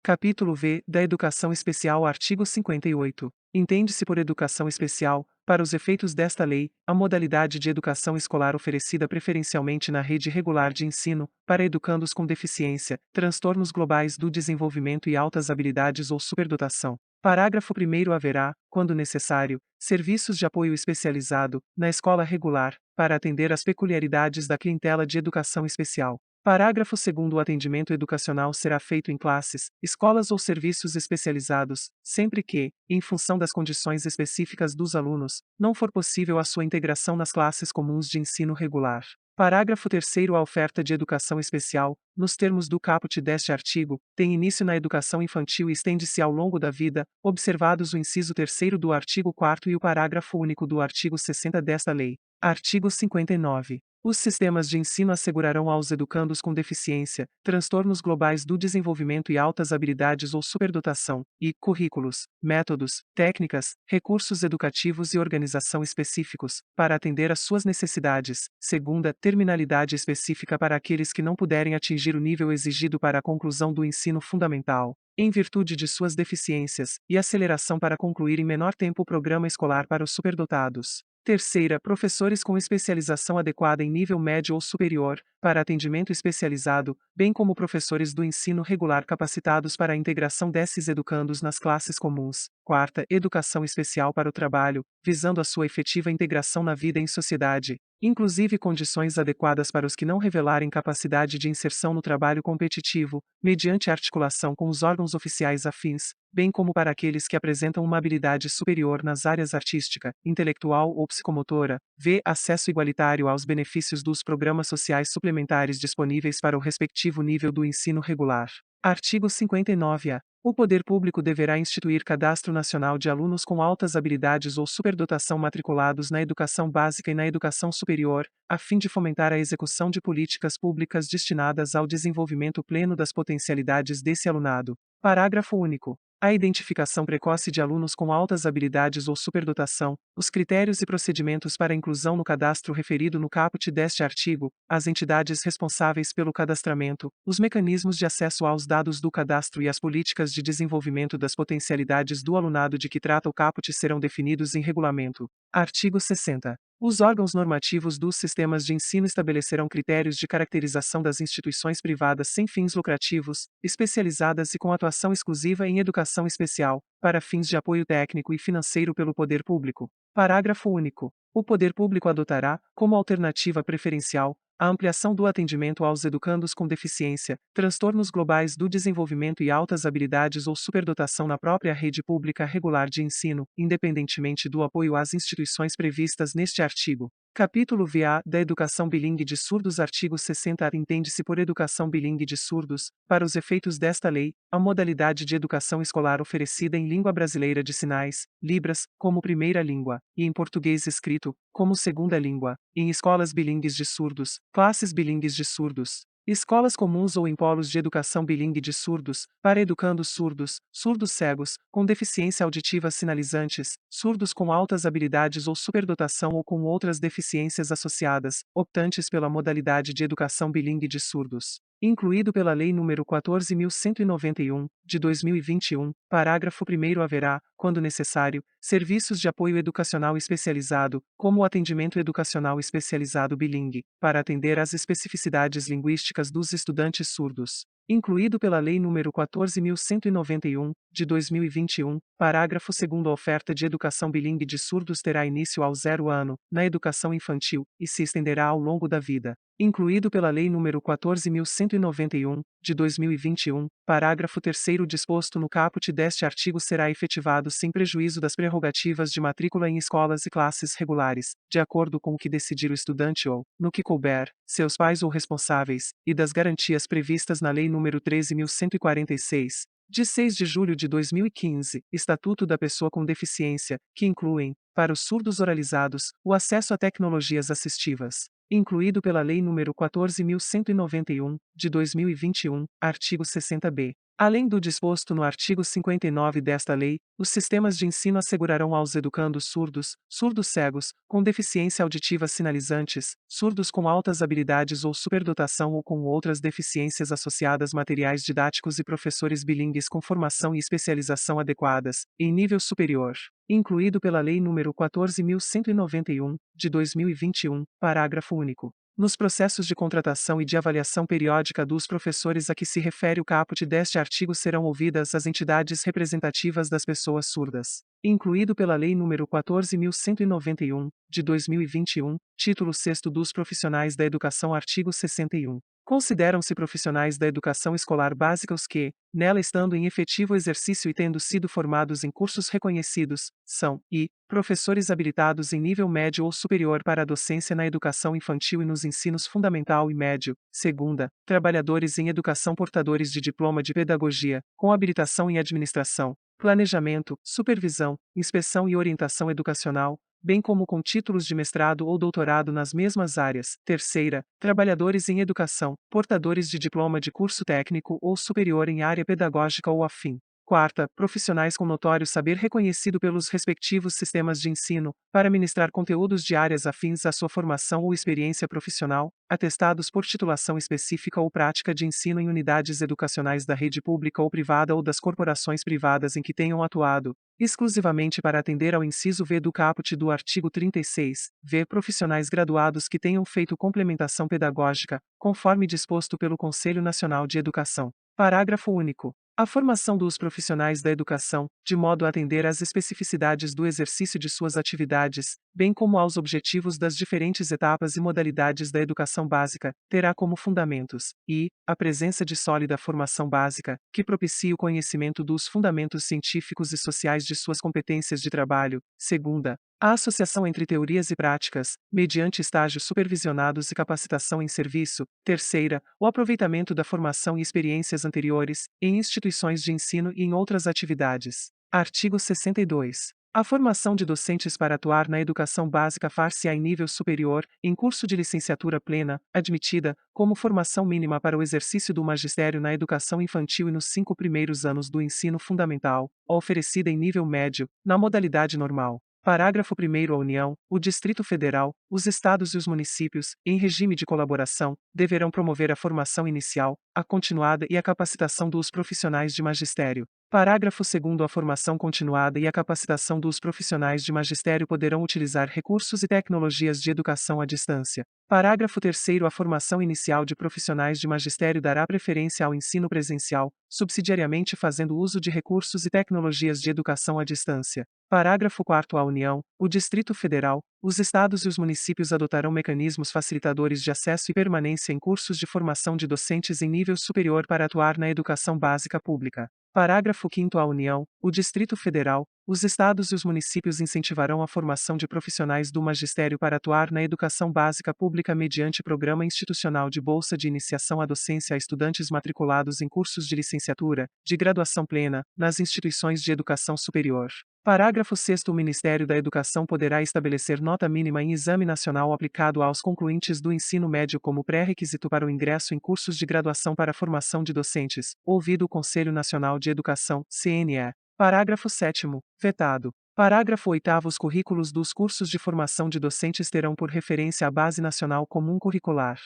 Capítulo V. Da Educação Especial. Artigo 58. Entende-se por educação especial, para os efeitos desta lei, a modalidade de educação escolar oferecida preferencialmente na rede regular de ensino, para educandos com deficiência, transtornos globais do desenvolvimento e altas habilidades ou superdotação. Parágrafo 1º. Haverá, quando necessário, serviços de apoio especializado, na escola regular, para atender às peculiaridades da clientela de educação especial. Parágrafo 2º. O atendimento educacional será feito em classes, escolas ou serviços especializados, sempre que, em função das condições específicas dos alunos, não for possível a sua integração nas classes comuns de ensino regular. Parágrafo 3º. A oferta de educação especial, nos termos do caput deste artigo, tem início na educação infantil e estende-se ao longo da vida, observados o inciso 3º do artigo 4º e o parágrafo único do artigo 60 desta lei. Artigo 59. Os sistemas de ensino assegurarão aos educandos com deficiência, transtornos globais do desenvolvimento e altas habilidades ou superdotação, currículos, métodos, técnicas, recursos educativos e organização específicos, para atender às suas necessidades. Segunda, terminalidade específica para aqueles que não puderem atingir o nível exigido para a conclusão do ensino fundamental, em virtude de suas deficiências, e aceleração para concluir em menor tempo o programa escolar para os superdotados. Terceira, professores com especialização adequada em nível médio ou superior, para atendimento especializado, bem como professores do ensino regular capacitados para a integração desses educandos nas classes comuns. Quarta, educação especial para o trabalho, visando a sua efetiva integração na vida em sociedade, inclusive condições adequadas para os que não revelarem capacidade de inserção no trabalho competitivo, mediante articulação com os órgãos oficiais afins, bem como para aqueles que apresentam uma habilidade superior nas áreas artística, intelectual ou psicomotora. Acesso igualitário aos benefícios dos programas sociais suplementares disponíveis para o respectivo nível do ensino regular. Artigo 59-A. O poder público deverá instituir cadastro nacional de alunos com altas habilidades ou superdotação matriculados na educação básica e na educação superior, a fim de fomentar a execução de políticas públicas destinadas ao desenvolvimento pleno das potencialidades desse alunado. Parágrafo único. A identificação precoce de alunos com altas habilidades ou superdotação, os critérios e procedimentos para inclusão no cadastro referido no caput deste artigo, as entidades responsáveis pelo cadastramento, os mecanismos de acesso aos dados do cadastro e as políticas de desenvolvimento das potencialidades do alunado de que trata o caput serão definidos em regulamento. Artigo 60. Os órgãos normativos dos sistemas de ensino estabelecerão critérios de caracterização das instituições privadas sem fins lucrativos, especializadas e com atuação exclusiva em educação especial, para fins de apoio técnico e financeiro pelo poder público. Parágrafo único. O poder público adotará, como alternativa preferencial, a ampliação do atendimento aos educandos com deficiência, transtornos globais do desenvolvimento e altas habilidades ou superdotação na própria rede pública regular de ensino, independentemente do apoio às instituições previstas neste artigo. Capítulo VA da Educação Bilingue de Surdos. Artigo 60. Entende-se por educação bilingue de surdos, para os efeitos desta lei, a modalidade de educação escolar oferecida em língua brasileira de sinais, Libras, como primeira língua, e em português escrito, como segunda língua, em escolas bilingues de surdos, classes bilingues de surdos, escolas comuns ou em polos de educação bilingue de surdos, para educandos surdos, surdos cegos, com deficiência auditiva sinalizantes, surdos com altas habilidades ou superdotação ou com outras deficiências associadas, optantes pela modalidade de educação bilingue de surdos. Incluído pela Lei nº 14.191, de 2021, parágrafo 1º haverá, quando necessário, serviços de apoio educacional especializado, como o atendimento educacional especializado bilingue, para atender às especificidades linguísticas dos estudantes surdos. Incluído pela Lei nº 14.191, de 2021, parágrafo 2º. A oferta de educação bilingue de surdos terá início ao 0º ano, na educação infantil, e se estenderá ao longo da vida. Incluído pela Lei nº 14.191, de 2021, parágrafo 3º. Disposto no caput deste artigo será efetivado sem prejuízo das prerrogativas de matrícula em escolas e classes regulares, de acordo com o que decidir o estudante ou, no que couber, seus pais ou responsáveis, e das garantias previstas na Lei nº 13.146, de 6 de julho de 2015, Estatuto da Pessoa com Deficiência, que incluem, para os surdos oralizados, o acesso a tecnologias assistivas. Incluído pela Lei nº 14.191, de 2021, artigo 60b. Além do disposto no artigo 59 desta lei, os sistemas de ensino assegurarão aos educandos surdos, surdos cegos, com deficiência auditiva sinalizantes, surdos com altas habilidades ou superdotação ou com outras deficiências associadas materiais didáticos e professores bilingues com formação e especialização adequadas, em nível superior. Incluído pela Lei nº 14.191, de 2021, parágrafo único. Nos processos de contratação e de avaliação periódica dos professores a que se refere o caput deste artigo serão ouvidas as entidades representativas das pessoas surdas. Incluído pela Lei nº 14.191, de 2021, título 6º dos profissionais da educação. Artigo 61. Consideram-se profissionais da educação escolar básica os que, nela estando em efetivo exercício e tendo sido formados em cursos reconhecidos, são, e, professores habilitados em nível médio ou superior para a docência na educação infantil e nos ensinos fundamental e médio, segunda, trabalhadores em educação portadores de diploma de pedagogia, com habilitação em administração, planejamento, supervisão, inspeção e orientação educacional, bem como com títulos de mestrado ou doutorado nas mesmas áreas. Terceira, trabalhadores em educação, portadores de diploma de curso técnico ou superior em área pedagógica ou afim. Quarta, profissionais com notório saber reconhecido pelos respectivos sistemas de ensino, para ministrar conteúdos de áreas afins à sua formação ou experiência profissional, atestados por titulação específica ou prática de ensino em unidades educacionais da rede pública ou privada ou das corporações privadas em que tenham atuado, exclusivamente para atender ao inciso V do caput do artigo 36, v. Profissionais graduados que tenham feito complementação pedagógica, conforme disposto pelo Conselho Nacional de Educação. Parágrafo único. A formação dos profissionais da educação, de modo a atender às especificidades do exercício de suas atividades, bem como aos objetivos das diferentes etapas e modalidades da educação básica, terá como fundamentos, e, a presença de sólida formação básica, que propicie o conhecimento dos fundamentos científicos e sociais de suas competências de trabalho. Segunda, a associação entre teorias e práticas, mediante estágios supervisionados e capacitação em serviço. Terceira, o aproveitamento da formação e experiências anteriores, em instituições de ensino e em outras atividades. Artigo 62. A formação de docentes para atuar na educação básica far-se-á em nível superior, em curso de licenciatura plena, admitida, como formação mínima para o exercício do magistério na educação infantil e nos 5 primeiros anos do ensino fundamental, ou oferecida em nível médio, na modalidade normal. Parágrafo 1º. A União, o Distrito Federal, os Estados e os municípios, em regime de colaboração, deverão promover a formação inicial, a continuada e a capacitação dos profissionais de magistério. Parágrafo 2º. A formação continuada e a capacitação dos profissionais de magistério poderão utilizar recursos e tecnologias de educação à distância. Parágrafo 3º. A formação inicial de profissionais de magistério dará preferência ao ensino presencial, subsidiariamente fazendo uso de recursos e tecnologias de educação à distância. Parágrafo 4º. A União, o Distrito Federal, os estados e os municípios adotarão mecanismos facilitadores de acesso e permanência em cursos de formação de docentes em nível superior para atuar na educação básica pública. Parágrafo 5º. A União, o Distrito Federal, os estados e os municípios incentivarão a formação de profissionais do magistério para atuar na educação básica pública mediante programa institucional de bolsa de iniciação à docência a estudantes matriculados em cursos de licenciatura, de graduação plena, nas instituições de educação superior. Parágrafo 6º. O Ministério da Educação poderá estabelecer nota mínima em exame nacional aplicado aos concluintes do ensino médio como pré-requisito para o ingresso em cursos de graduação para formação de docentes, ouvido o Conselho Nacional de Educação, CNE. Parágrafo 7º. Vetado. Parágrafo 8º. Os currículos dos cursos de formação de docentes terão por referência a Base Nacional Comum Curricular.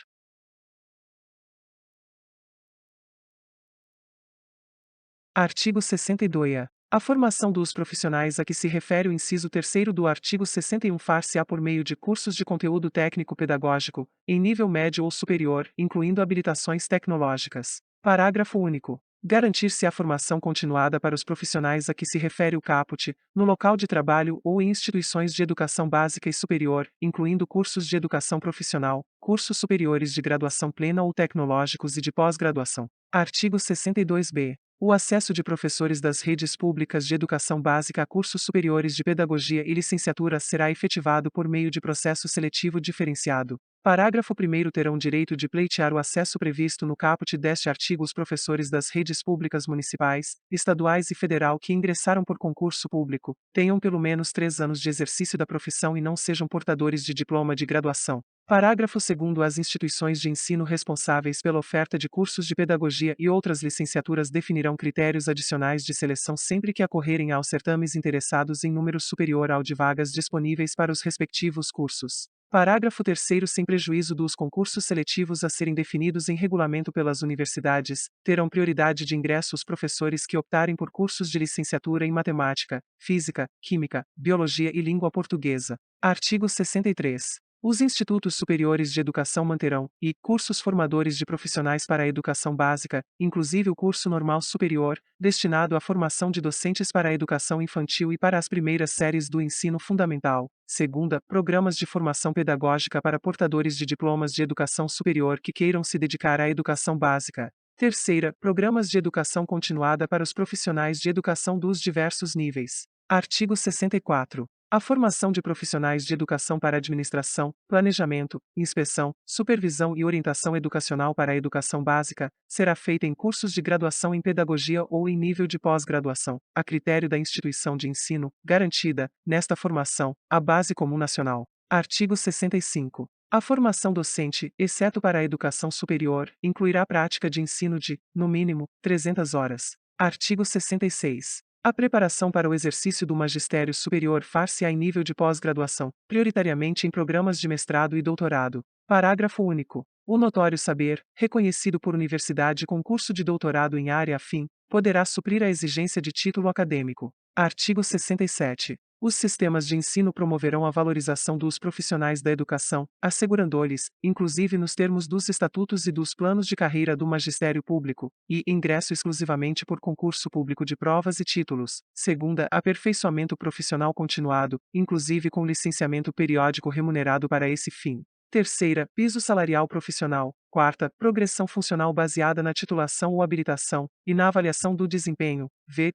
Artigo 62-A. A formação dos profissionais a que se refere o inciso 3º do artigo 61 far-se-á por meio de cursos de conteúdo técnico-pedagógico, em nível médio ou superior, incluindo habilitações tecnológicas. Parágrafo único. Garantir-se a formação continuada para os profissionais a que se refere o caput, no local de trabalho ou em instituições de educação básica e superior, incluindo cursos de educação profissional, cursos superiores de graduação plena ou tecnológicos e de pós-graduação. Artigo 62-B. O acesso de professores das redes públicas de educação básica a cursos superiores de pedagogia e licenciatura será efetivado por meio de processo seletivo diferenciado. Parágrafo 1º. Terão direito de pleitear o acesso previsto no caput deste artigo os professores das redes públicas municipais, estaduais e federal que ingressaram por concurso público, tenham pelo menos 3 anos de exercício da profissão e não sejam portadores de diploma de graduação. Parágrafo 2º. As instituições de ensino responsáveis pela oferta de cursos de pedagogia e outras licenciaturas definirão critérios adicionais de seleção sempre que acorrerem aos certames interessados em número superior ao de vagas disponíveis para os respectivos cursos. Parágrafo 3º. Sem prejuízo dos concursos seletivos a serem definidos em regulamento pelas universidades, terão prioridade de ingresso os professores que optarem por cursos de licenciatura em matemática, física, química, biologia e língua portuguesa. Artigo 63. Os institutos superiores de educação manterão, cursos formadores de profissionais para a educação básica, inclusive o curso normal superior, destinado à formação de docentes para a educação infantil e para as primeiras séries do ensino fundamental. Segunda, programas de formação pedagógica para portadores de diplomas de educação superior que queiram se dedicar à educação básica. Terceira, programas de educação continuada para os profissionais de educação dos diversos níveis. Artigo 64. A formação de profissionais de educação para administração, planejamento, inspeção, supervisão e orientação educacional para a educação básica será feita em cursos de graduação em pedagogia ou em nível de pós-graduação, a critério da instituição de ensino, garantida, nesta formação, a base comum nacional. Artigo 65. A formação docente, exceto para a educação superior, incluirá prática de ensino de, no mínimo, 300 horas. Artigo 66. A preparação para o exercício do magistério superior far-se-á em nível de pós-graduação, prioritariamente em programas de mestrado e doutorado. Parágrafo único. O notório saber, reconhecido por universidade com curso de doutorado em área afim, poderá suprir a exigência de título acadêmico. Artigo 67. Os sistemas de ensino promoverão a valorização dos profissionais da educação, assegurando-lhes, inclusive nos termos dos estatutos e dos planos de carreira do magistério público, ingresso exclusivamente por concurso público de provas e títulos. Segunda, aperfeiçoamento profissional continuado, inclusive com licenciamento periódico remunerado para esse fim. Terceira, piso salarial profissional. Quarta, progressão funcional baseada na titulação ou habilitação, e na avaliação do desempenho.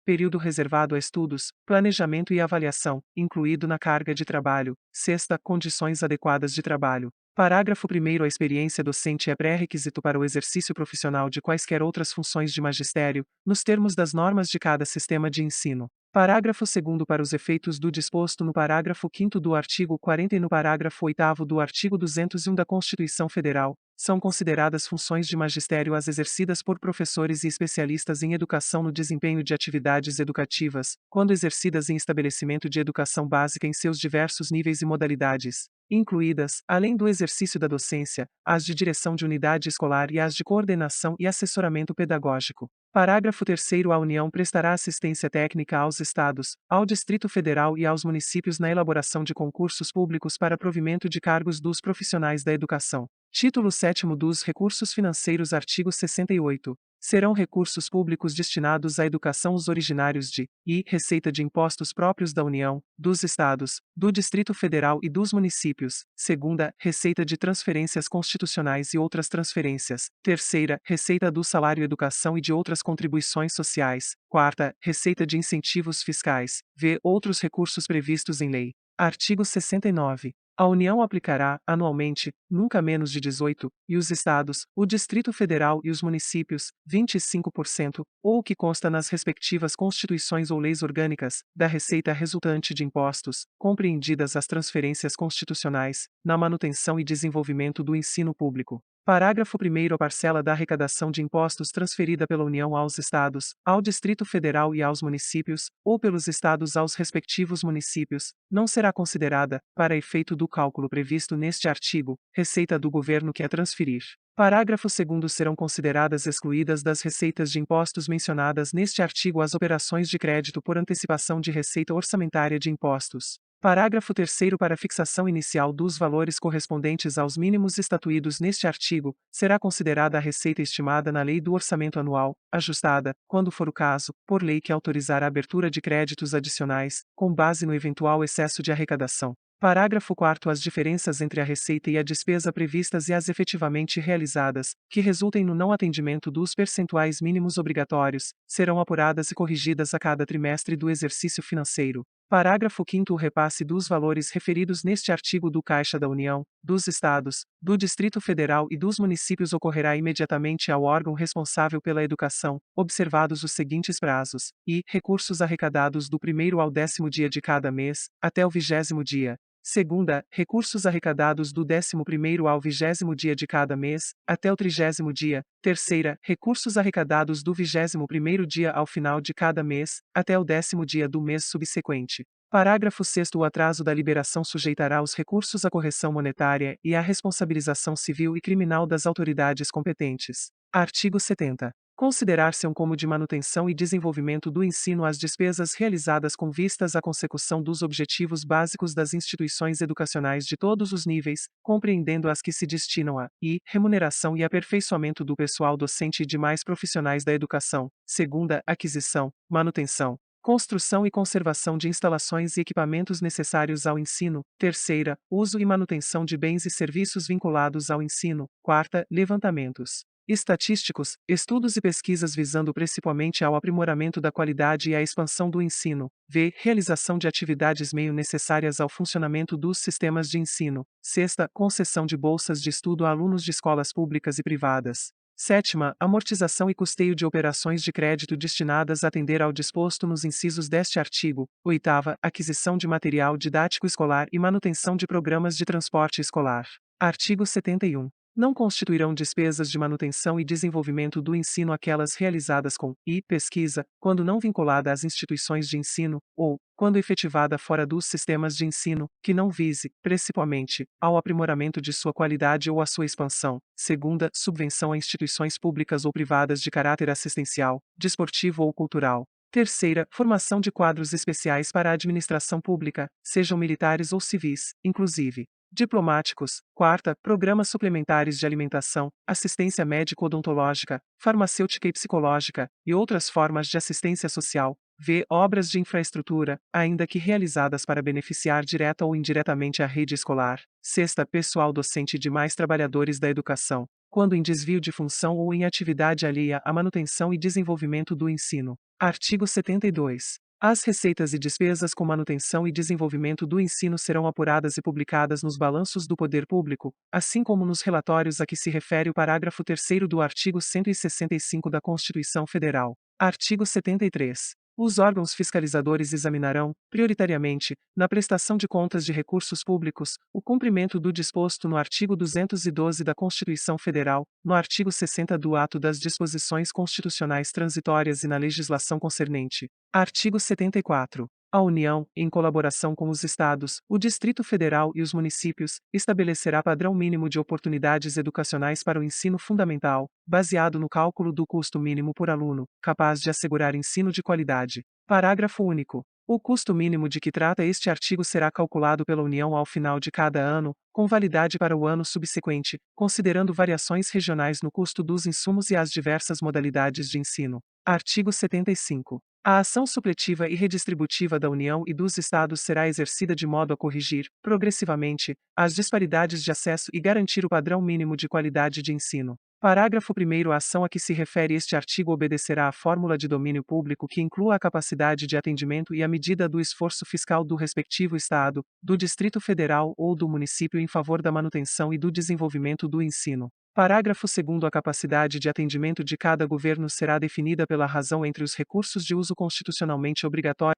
Período reservado a estudos, planejamento e avaliação, incluído na carga de trabalho. Sexta, condições adequadas de trabalho. Parágrafo 1º. A experiência docente é pré-requisito para o exercício profissional de quaisquer outras funções de magistério, nos termos das normas de cada sistema de ensino. Parágrafo 2º. Para os efeitos do disposto no parágrafo 5º do artigo 40 e no parágrafo 8º do artigo 201 da Constituição Federal, são consideradas funções de magistério as exercidas por professores e especialistas em educação no desempenho de atividades educativas, quando exercidas em estabelecimento de educação básica em seus diversos níveis e modalidades. incluídas, além do exercício da docência, as de direção de unidade escolar e as de coordenação e assessoramento pedagógico. Parágrafo 3º. A União prestará assistência técnica aos Estados, ao Distrito Federal e aos municípios na elaboração de concursos públicos para provimento de cargos dos profissionais da educação. Título 7º dos Recursos Financeiros. Artigo 68. Serão recursos públicos destinados à educação os originários de, e, receita de impostos próprios da União, dos Estados, do Distrito Federal e dos municípios. Segunda, receita de transferências constitucionais e outras transferências. Terceira, receita do salário educação e de outras contribuições sociais. Quarta, receita de incentivos fiscais. V. Outros recursos previstos em lei. Artigo 69. A União aplicará, anualmente, nunca menos de 18, e os Estados, o Distrito Federal e os municípios, 25%, ou o que consta nas respectivas constituições ou leis orgânicas, da receita resultante de impostos, compreendidas as transferências constitucionais, na manutenção e desenvolvimento do ensino público. Parágrafo 1º. A parcela da arrecadação de impostos transferida pela União aos Estados, ao Distrito Federal e aos municípios, ou pelos Estados aos respectivos municípios, não será considerada, para efeito do cálculo previsto neste artigo, receita do governo que a transferir. Parágrafo 2º. Serão consideradas excluídas das receitas de impostos mencionadas neste artigo as operações de crédito por antecipação de receita orçamentária de impostos. Parágrafo 3º. Para fixação inicial dos valores correspondentes aos mínimos estatuídos neste artigo, será considerada a receita estimada na Lei do Orçamento Anual, ajustada, quando for o caso, por lei que autorizar a abertura de créditos adicionais, com base no eventual excesso de arrecadação. Parágrafo 4º. As diferenças entre a receita e a despesa previstas e as efetivamente realizadas, que resultem no não atendimento dos percentuais mínimos obrigatórios, serão apuradas e corrigidas a cada trimestre do exercício financeiro. Parágrafo 5º. O repasse dos valores referidos neste artigo do Caixa da União, dos Estados, do Distrito Federal e dos municípios ocorrerá imediatamente ao órgão responsável pela educação, observados os seguintes prazos, e recursos arrecadados do 1º ao 10º dia de cada mês, até o 20º dia. Segunda, recursos arrecadados do 11º ao 20º dia de cada mês, até o 30º dia. Terceira, recursos arrecadados do 21º dia ao final de cada mês, até o 10º dia do mês subsequente. Parágrafo 6º. O atraso da liberação sujeitará os recursos à correção monetária e à responsabilização civil e criminal das autoridades competentes. Artigo 70. Considerar-se-ão como de manutenção e desenvolvimento do ensino as despesas realizadas com vistas à consecução dos objetivos básicos das instituições educacionais de todos os níveis, compreendendo as que se destinam a remuneração e aperfeiçoamento do pessoal docente e demais profissionais da educação. Segunda, aquisição, manutenção, construção e conservação de instalações e equipamentos necessários ao ensino. Terceira, uso e manutenção de bens e serviços vinculados ao ensino. Quarta, levantamentos estatísticos, estudos e pesquisas visando principalmente ao aprimoramento da qualidade e à expansão do ensino. V. Realização de atividades meio necessárias ao funcionamento dos sistemas de ensino. Sexta, concessão de bolsas de estudo a alunos de escolas públicas e privadas. Sétima, amortização e custeio de operações de crédito destinadas a atender ao disposto nos incisos deste artigo. Oitava, aquisição de material didático escolar e manutenção de programas de transporte escolar. Artigo 71. Não constituirão despesas de manutenção e desenvolvimento do ensino aquelas realizadas com pesquisa, quando não vinculada às instituições de ensino, ou, quando efetivada fora dos sistemas de ensino, que não vise, principalmente, ao aprimoramento de sua qualidade ou à sua expansão. Segunda, subvenção a instituições públicas ou privadas de caráter assistencial, desportivo ou cultural. Terceira, formação de quadros especiais para a administração pública, sejam militares ou civis, inclusive diplomáticos. Quarta, programas suplementares de alimentação, assistência médico-odontológica, farmacêutica e psicológica, e outras formas de assistência social. V. Obras de infraestrutura, ainda que realizadas para beneficiar direta ou indiretamente a rede escolar. Sexta, pessoal docente e demais trabalhadores da educação, quando em desvio de função ou em atividade alheia à manutenção e desenvolvimento do ensino. Artigo 72. As receitas e despesas com manutenção e desenvolvimento do ensino serão apuradas e publicadas nos balanços do poder público, assim como nos relatórios a que se refere o parágrafo 3º do artigo 165 da Constituição Federal. Artigo 73. Os órgãos fiscalizadores examinarão, prioritariamente, na prestação de contas de recursos públicos, o cumprimento do disposto no artigo 212 da Constituição Federal, no artigo 60 do Ato das Disposições Constitucionais Transitórias e na legislação concernente. Artigo 74. A União, em colaboração com os estados, o Distrito Federal e os municípios, estabelecerá padrão mínimo de oportunidades educacionais para o ensino fundamental, baseado no cálculo do custo mínimo por aluno, capaz de assegurar ensino de qualidade. Parágrafo único. O custo mínimo de que trata este artigo será calculado pela União ao final de cada ano, com validade para o ano subsequente, considerando variações regionais no custo dos insumos e as diversas modalidades de ensino. Artigo 75. A ação supletiva e redistributiva da União e dos Estados será exercida de modo a corrigir, progressivamente, as disparidades de acesso e garantir o padrão mínimo de qualidade de ensino. Parágrafo 1º. A ação a que se refere este artigo obedecerá à fórmula de domínio público que inclua a capacidade de atendimento e a medida do esforço fiscal do respectivo Estado, do Distrito Federal ou do município em favor da manutenção e do desenvolvimento do ensino. Parágrafo 2º. A capacidade de atendimento de cada governo será definida pela razão entre os recursos de uso constitucionalmente obrigatório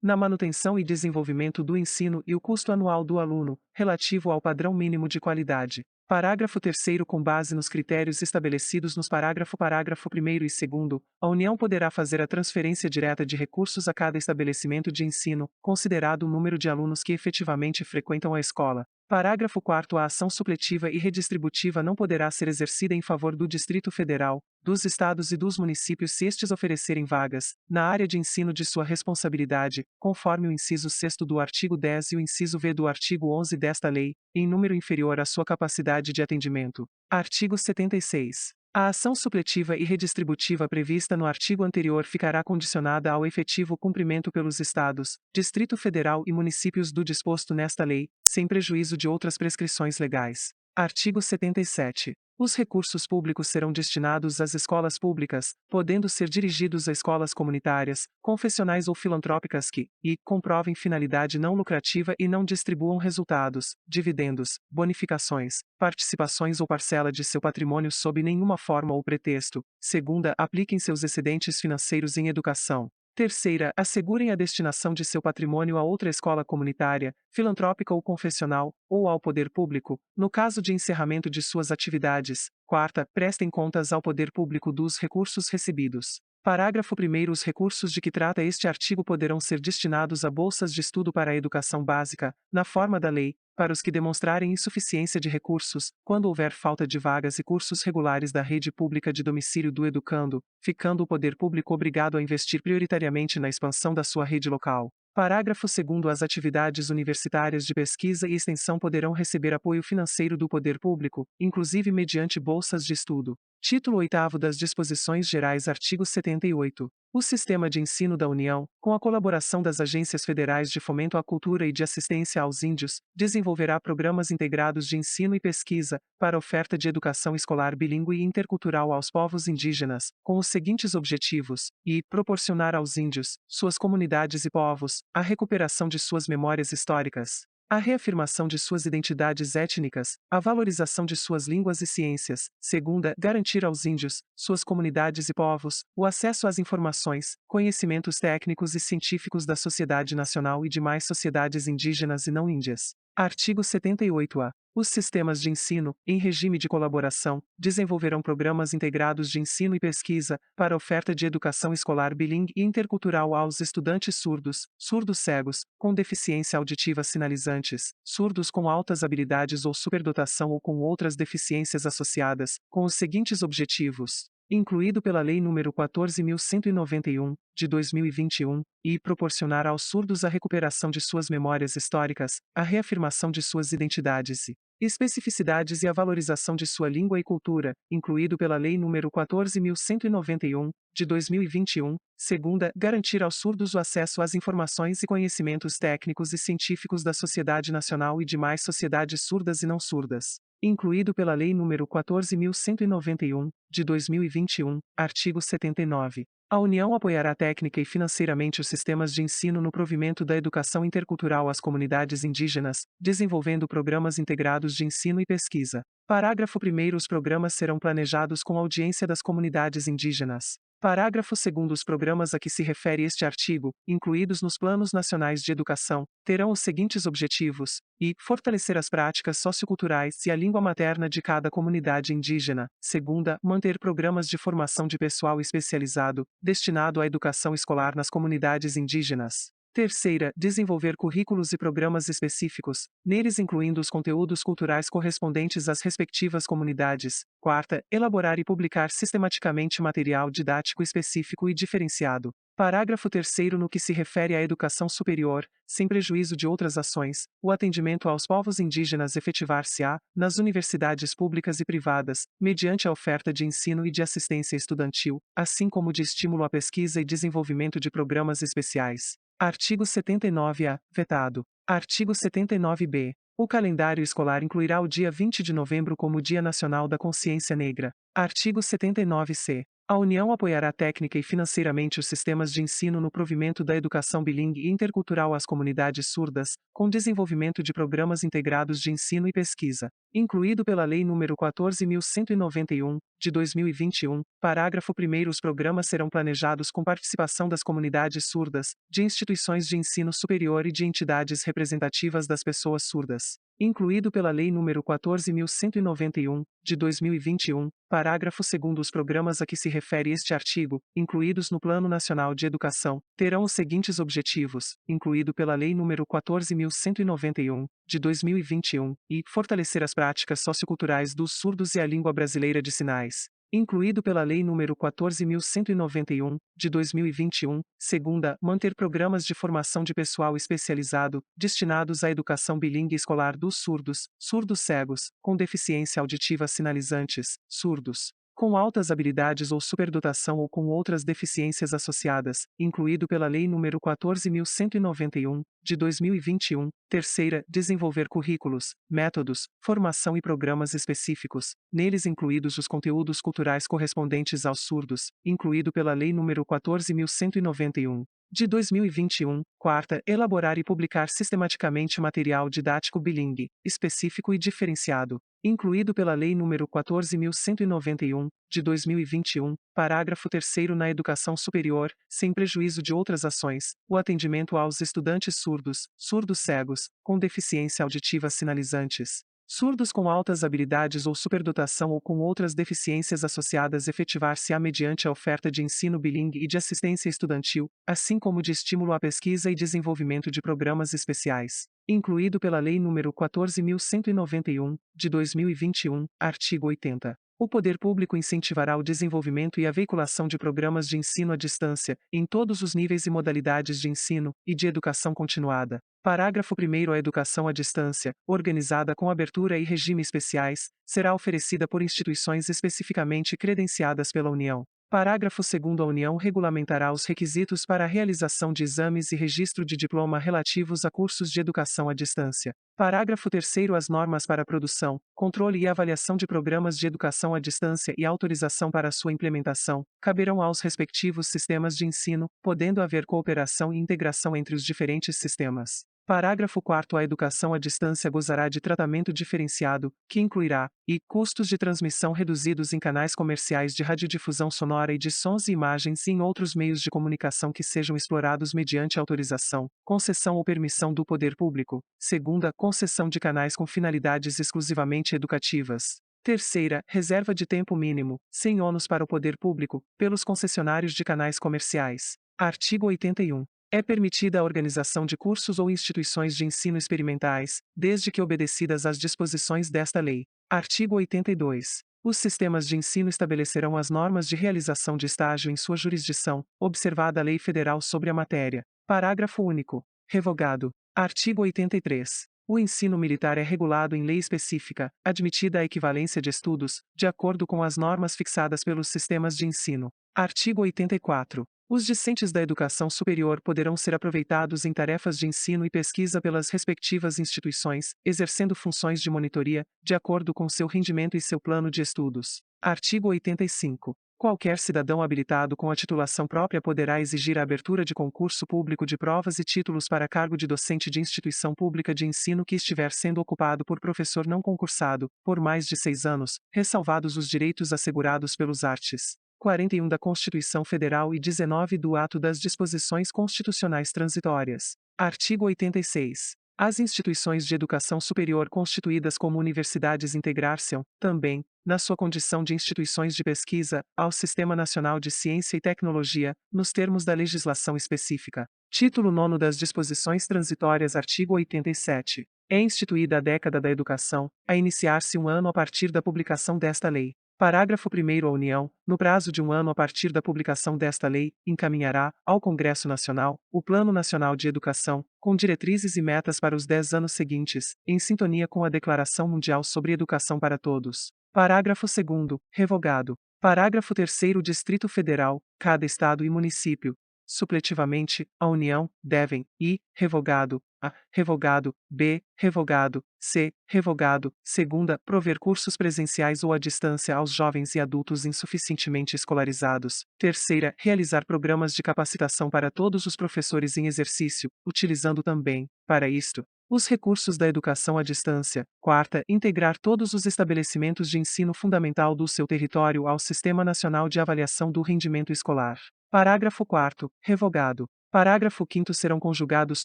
na manutenção e desenvolvimento do ensino e o custo anual do aluno, relativo ao padrão mínimo de qualidade. Parágrafo 3º. Com base nos critérios estabelecidos nos parágrafo 1º e 2º, a União poderá fazer a transferência direta de recursos a cada estabelecimento de ensino, considerado o número de alunos que efetivamente frequentam a escola. Parágrafo 4º. A ação supletiva e redistributiva não poderá ser exercida em favor do Distrito Federal, dos estados e dos municípios se estes oferecerem vagas, na área de ensino de sua responsabilidade, conforme o inciso 6º do artigo 10 e o inciso V do artigo 11 desta lei, em número inferior à sua capacidade de atendimento. Artigo 76. A ação supletiva e redistributiva prevista no artigo anterior ficará condicionada ao efetivo cumprimento pelos Estados, Distrito Federal e municípios do disposto nesta lei, sem prejuízo de outras prescrições legais. Artigo 77. Os recursos públicos serão destinados às escolas públicas, podendo ser dirigidos a escolas comunitárias, confessionais ou filantrópicas que, comprovem finalidade não lucrativa e não distribuam resultados, dividendos, bonificações, participações ou parcela de seu patrimônio sob nenhuma forma ou pretexto. Segunda, apliquem seus excedentes financeiros em educação. Terceira, assegurem a destinação de seu patrimônio a outra escola comunitária, filantrópica ou confessional, ou ao poder público, no caso de encerramento de suas atividades. Quarta, prestem contas ao poder público dos recursos recebidos. Parágrafo 1º. Os recursos de que trata este artigo poderão ser destinados a bolsas de estudo para a educação básica, na forma da lei, para os que demonstrarem insuficiência de recursos, quando houver falta de vagas e cursos regulares da rede pública de domicílio do educando, ficando o poder público obrigado a investir prioritariamente na expansão da sua rede local. Parágrafo 2º. As atividades universitárias de pesquisa e extensão poderão receber apoio financeiro do poder público, inclusive mediante bolsas de estudo. Título 8º das Disposições Gerais. Artigo 78. O Sistema de Ensino da União, com a colaboração das agências federais de fomento à cultura e de assistência aos índios, desenvolverá programas integrados de ensino e pesquisa, para oferta de educação escolar bilíngue e intercultural aos povos indígenas, com os seguintes objetivos: proporcionar aos índios, suas comunidades e povos, a recuperação de suas memórias históricas, a reafirmação de suas identidades étnicas, a valorização de suas línguas e ciências. Segunda, garantir aos índios, suas comunidades e povos, o acesso às informações, conhecimentos técnicos e científicos da sociedade nacional e demais sociedades indígenas e não índias. Artigo 78-A. Os sistemas de ensino, em regime de colaboração, desenvolverão programas integrados de ensino e pesquisa, para oferta de educação escolar bilíngue e intercultural aos estudantes surdos, surdos cegos, com deficiência auditiva sinalizantes, surdos com altas habilidades ou superdotação ou com outras deficiências associadas, com os seguintes objetivos: incluído pela Lei nº 14.191, de 2021, e proporcionar aos surdos a recuperação de suas memórias históricas, a reafirmação de suas identidades e especificidades e a valorização de sua língua e cultura, incluído pela Lei nº 14.191, de 2021. Segunda, garantir aos surdos o acesso às informações e conhecimentos técnicos e científicos da sociedade nacional e demais sociedades surdas e não surdas, incluído pela Lei nº 14.191, de 2021, artigo 79. A União apoiará técnica e financeiramente os sistemas de ensino no provimento da educação intercultural às comunidades indígenas, desenvolvendo programas integrados de ensino e pesquisa. Parágrafo 1º. Os programas serão planejados com audiência das comunidades indígenas. Parágrafo 2º. Os programas a que se refere este artigo, incluídos nos Planos Nacionais de Educação, terão os seguintes objetivos: fortalecer as práticas socioculturais e a língua materna de cada comunidade indígena. Segunda, manter programas de formação de pessoal especializado, destinado à educação escolar nas comunidades indígenas. Terceira, desenvolver currículos e programas específicos, neles incluindo os conteúdos culturais correspondentes às respectivas comunidades. Quarta, elaborar e publicar sistematicamente material didático específico e diferenciado. Parágrafo 3º. No que se refere à educação superior, sem prejuízo de outras ações, o atendimento aos povos indígenas efetivar-se-á, nas universidades públicas e privadas, mediante a oferta de ensino e de assistência estudantil, assim como de estímulo à pesquisa e desenvolvimento de programas especiais. Artigo 79-A, vetado. Artigo 79-B. O calendário escolar incluirá o dia 20 de novembro como Dia Nacional da Consciência Negra. Artigo 79-C. A União apoiará técnica e financeiramente os sistemas de ensino no provimento da educação bilíngue e intercultural às comunidades surdas, com desenvolvimento de programas integrados de ensino e pesquisa, incluído pela Lei nº 14.191, de 2021, parágrafo 1º. Os programas serão planejados com participação das comunidades surdas, de instituições de ensino superior e de entidades representativas das pessoas surdas, incluído pela Lei nº 14.191, de 2021, parágrafo 2º. Os programas a que se refere este artigo, incluídos no Plano Nacional de Educação, terão os seguintes objetivos, incluído pela Lei nº 14.191, de 2021, fortalecer as práticas socioculturais dos surdos e a língua brasileira de sinais, incluído pela Lei nº 14.191, de 2021. Segunda, manter programas de formação de pessoal especializado, destinados à educação bilíngue escolar dos surdos, surdos cegos, com deficiência auditiva sinalizantes, surdos com altas habilidades ou superdotação ou com outras deficiências associadas, incluído pela Lei nº 14.191, de 2021. Terceira, desenvolver currículos, métodos, formação e programas específicos, neles incluídos os conteúdos culturais correspondentes aos surdos, incluído pela Lei nº 14.191, de 2021. Quarta, elaborar e publicar sistematicamente material didático bilíngue, específico e diferenciado, incluído pela Lei nº 14.191, de 2021, parágrafo 3º. Na educação superior, sem prejuízo de outras ações, o atendimento aos estudantes surdos, surdos cegos, com deficiência auditiva sinalizantes, surdos com altas habilidades ou superdotação ou com outras deficiências associadas efetivar-se-á mediante a oferta de ensino bilíngue e de assistência estudantil, assim como de estímulo à pesquisa e desenvolvimento de programas especiais, incluído pela Lei nº 14.191, de 2021, artigo 80. O poder público incentivará o desenvolvimento e a veiculação de programas de ensino à distância, em todos os níveis e modalidades de ensino e de educação continuada. Parágrafo 1º. A educação à distância, organizada com abertura e regime especiais, será oferecida por instituições especificamente credenciadas pela União. Parágrafo 2º. A União regulamentará os requisitos para a realização de exames e registro de diploma relativos a cursos de educação à distância. Parágrafo 3º. As normas para a produção, controle e avaliação de programas de educação à distância e autorização para sua implementação, caberão aos respectivos sistemas de ensino, podendo haver cooperação e integração entre os diferentes sistemas. Parágrafo 4º. A educação à distância gozará de tratamento diferenciado, que incluirá, custos de transmissão reduzidos em canais comerciais de radiodifusão sonora e de sons e imagens e em outros meios de comunicação que sejam explorados mediante autorização, concessão ou permissão do poder público. Segunda, concessão de canais com finalidades exclusivamente educativas. Terceira, reserva de tempo mínimo, sem ônus para o poder público, pelos concessionários de canais comerciais. Artigo 81. É permitida a organização de cursos ou instituições de ensino experimentais, desde que obedecidas às disposições desta lei. Artigo 82. Os sistemas de ensino estabelecerão as normas de realização de estágio em sua jurisdição, observada a lei federal sobre a matéria. Parágrafo único. Revogado. Artigo 83. O ensino militar é regulado em lei específica, admitida a equivalência de estudos, de acordo com as normas fixadas pelos sistemas de ensino. Artigo 84. Os discentes da educação superior poderão ser aproveitados em tarefas de ensino e pesquisa pelas respectivas instituições, exercendo funções de monitoria, de acordo com seu rendimento e seu plano de estudos. Artigo 85. Qualquer cidadão habilitado com a titulação própria poderá exigir a abertura de concurso público de provas e títulos para cargo de docente de instituição pública de ensino que estiver sendo ocupado por professor não concursado, por mais de 6 anos, ressalvados os direitos assegurados pelos arts. 41 da Constituição Federal e 19 do Ato das Disposições Constitucionais Transitórias. Artigo 86. As instituições de educação superior constituídas como universidades integrar-se-ão, também, na sua condição de instituições de pesquisa, ao Sistema Nacional de Ciência e Tecnologia, nos termos da legislação específica. Título 9 das Disposições Transitórias. Artigo 87. É instituída a década da educação, a iniciar-se um ano a partir da publicação desta lei. Parágrafo 1º. A União, no prazo de um ano a partir da publicação desta lei, encaminhará, ao Congresso Nacional, o Plano Nacional de Educação, com diretrizes e metas para os 10 anos seguintes, em sintonia com a Declaração Mundial sobre Educação para Todos. Parágrafo 2º. Revogado. Parágrafo 3º. Distrito Federal, cada Estado e município, supletivamente, a União, devem, e, revogado, a, revogado, b, revogado, c, revogado, segunda, prover cursos presenciais ou à distância aos jovens e adultos insuficientemente escolarizados, terceira, realizar programas de capacitação para todos os professores em exercício, utilizando também, para isto, os recursos da educação à distância, quarta, integrar todos os estabelecimentos de ensino fundamental do seu território ao Sistema Nacional de Avaliação do Rendimento Escolar. Parágrafo 4º. Revogado. Parágrafo 5º. Serão conjugados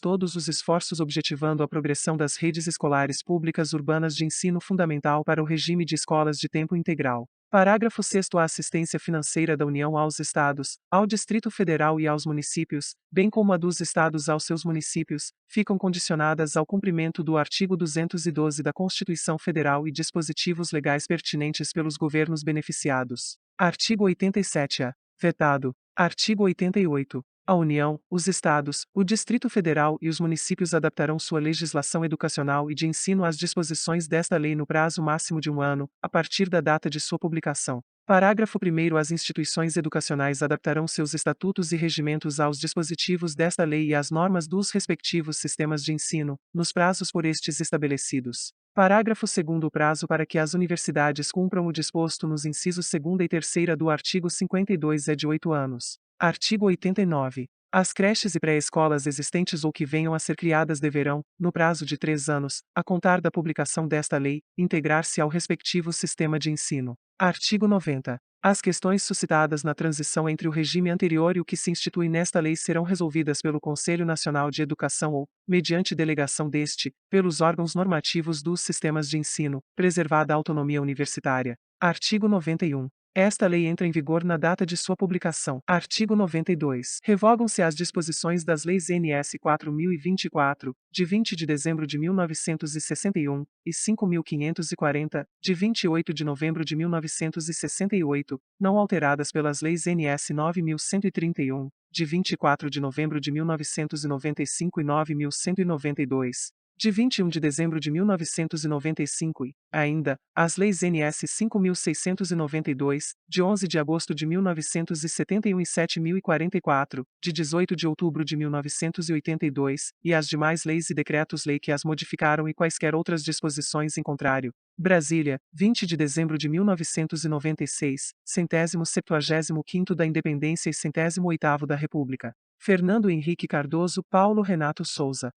todos os esforços objetivando a progressão das redes escolares públicas urbanas de ensino fundamental para o regime de escolas de tempo integral. Parágrafo 6º. A assistência financeira da União aos Estados, ao Distrito Federal e aos municípios, bem como a dos Estados aos seus municípios, ficam condicionadas ao cumprimento do artigo 212 da Constituição Federal e dispositivos legais pertinentes pelos governos beneficiados. Artigo 87-A. Vetado. Artigo 88. A União, os Estados, o Distrito Federal e os municípios adaptarão sua legislação educacional e de ensino às disposições desta lei no prazo máximo de um ano, a partir da data de sua publicação. Parágrafo 1º. As instituições educacionais adaptarão seus estatutos e regimentos aos dispositivos desta lei e às normas dos respectivos sistemas de ensino, nos prazos por estes estabelecidos. Parágrafo 2º. O prazo para que as universidades cumpram o disposto nos incisos 2º e 3º do artigo 52 é de 8 anos. Artigo 89. As creches e pré-escolas existentes ou que venham a ser criadas deverão, no prazo de 3 anos, a contar da publicação desta lei, integrar-se ao respectivo sistema de ensino. Artigo 90. As questões suscitadas na transição entre o regime anterior e o que se institui nesta lei serão resolvidas pelo Conselho Nacional de Educação ou, mediante delegação deste, pelos órgãos normativos dos sistemas de ensino, preservada a autonomia universitária. Artigo 91. Esta lei entra em vigor na data de sua publicação. Artigo 92. Revogam-se as disposições das leis NS 4024, de 20 de dezembro de 1961, e 5540, de 28 de novembro de 1968, não alteradas pelas leis NS 9131, de 24 de novembro de 1995 e 9192, de 21 de dezembro de 1995 e, ainda, as leis NS 5.692, de 11 de agosto de 1971 e 7.044, de 18 de outubro de 1982, e as demais leis e decretos-lei que as modificaram e quaisquer outras disposições em contrário. Brasília, 20 de dezembro de 1996, 175º da Independência e 108º da República. Fernando Henrique Cardoso. Paulo Renato Souza.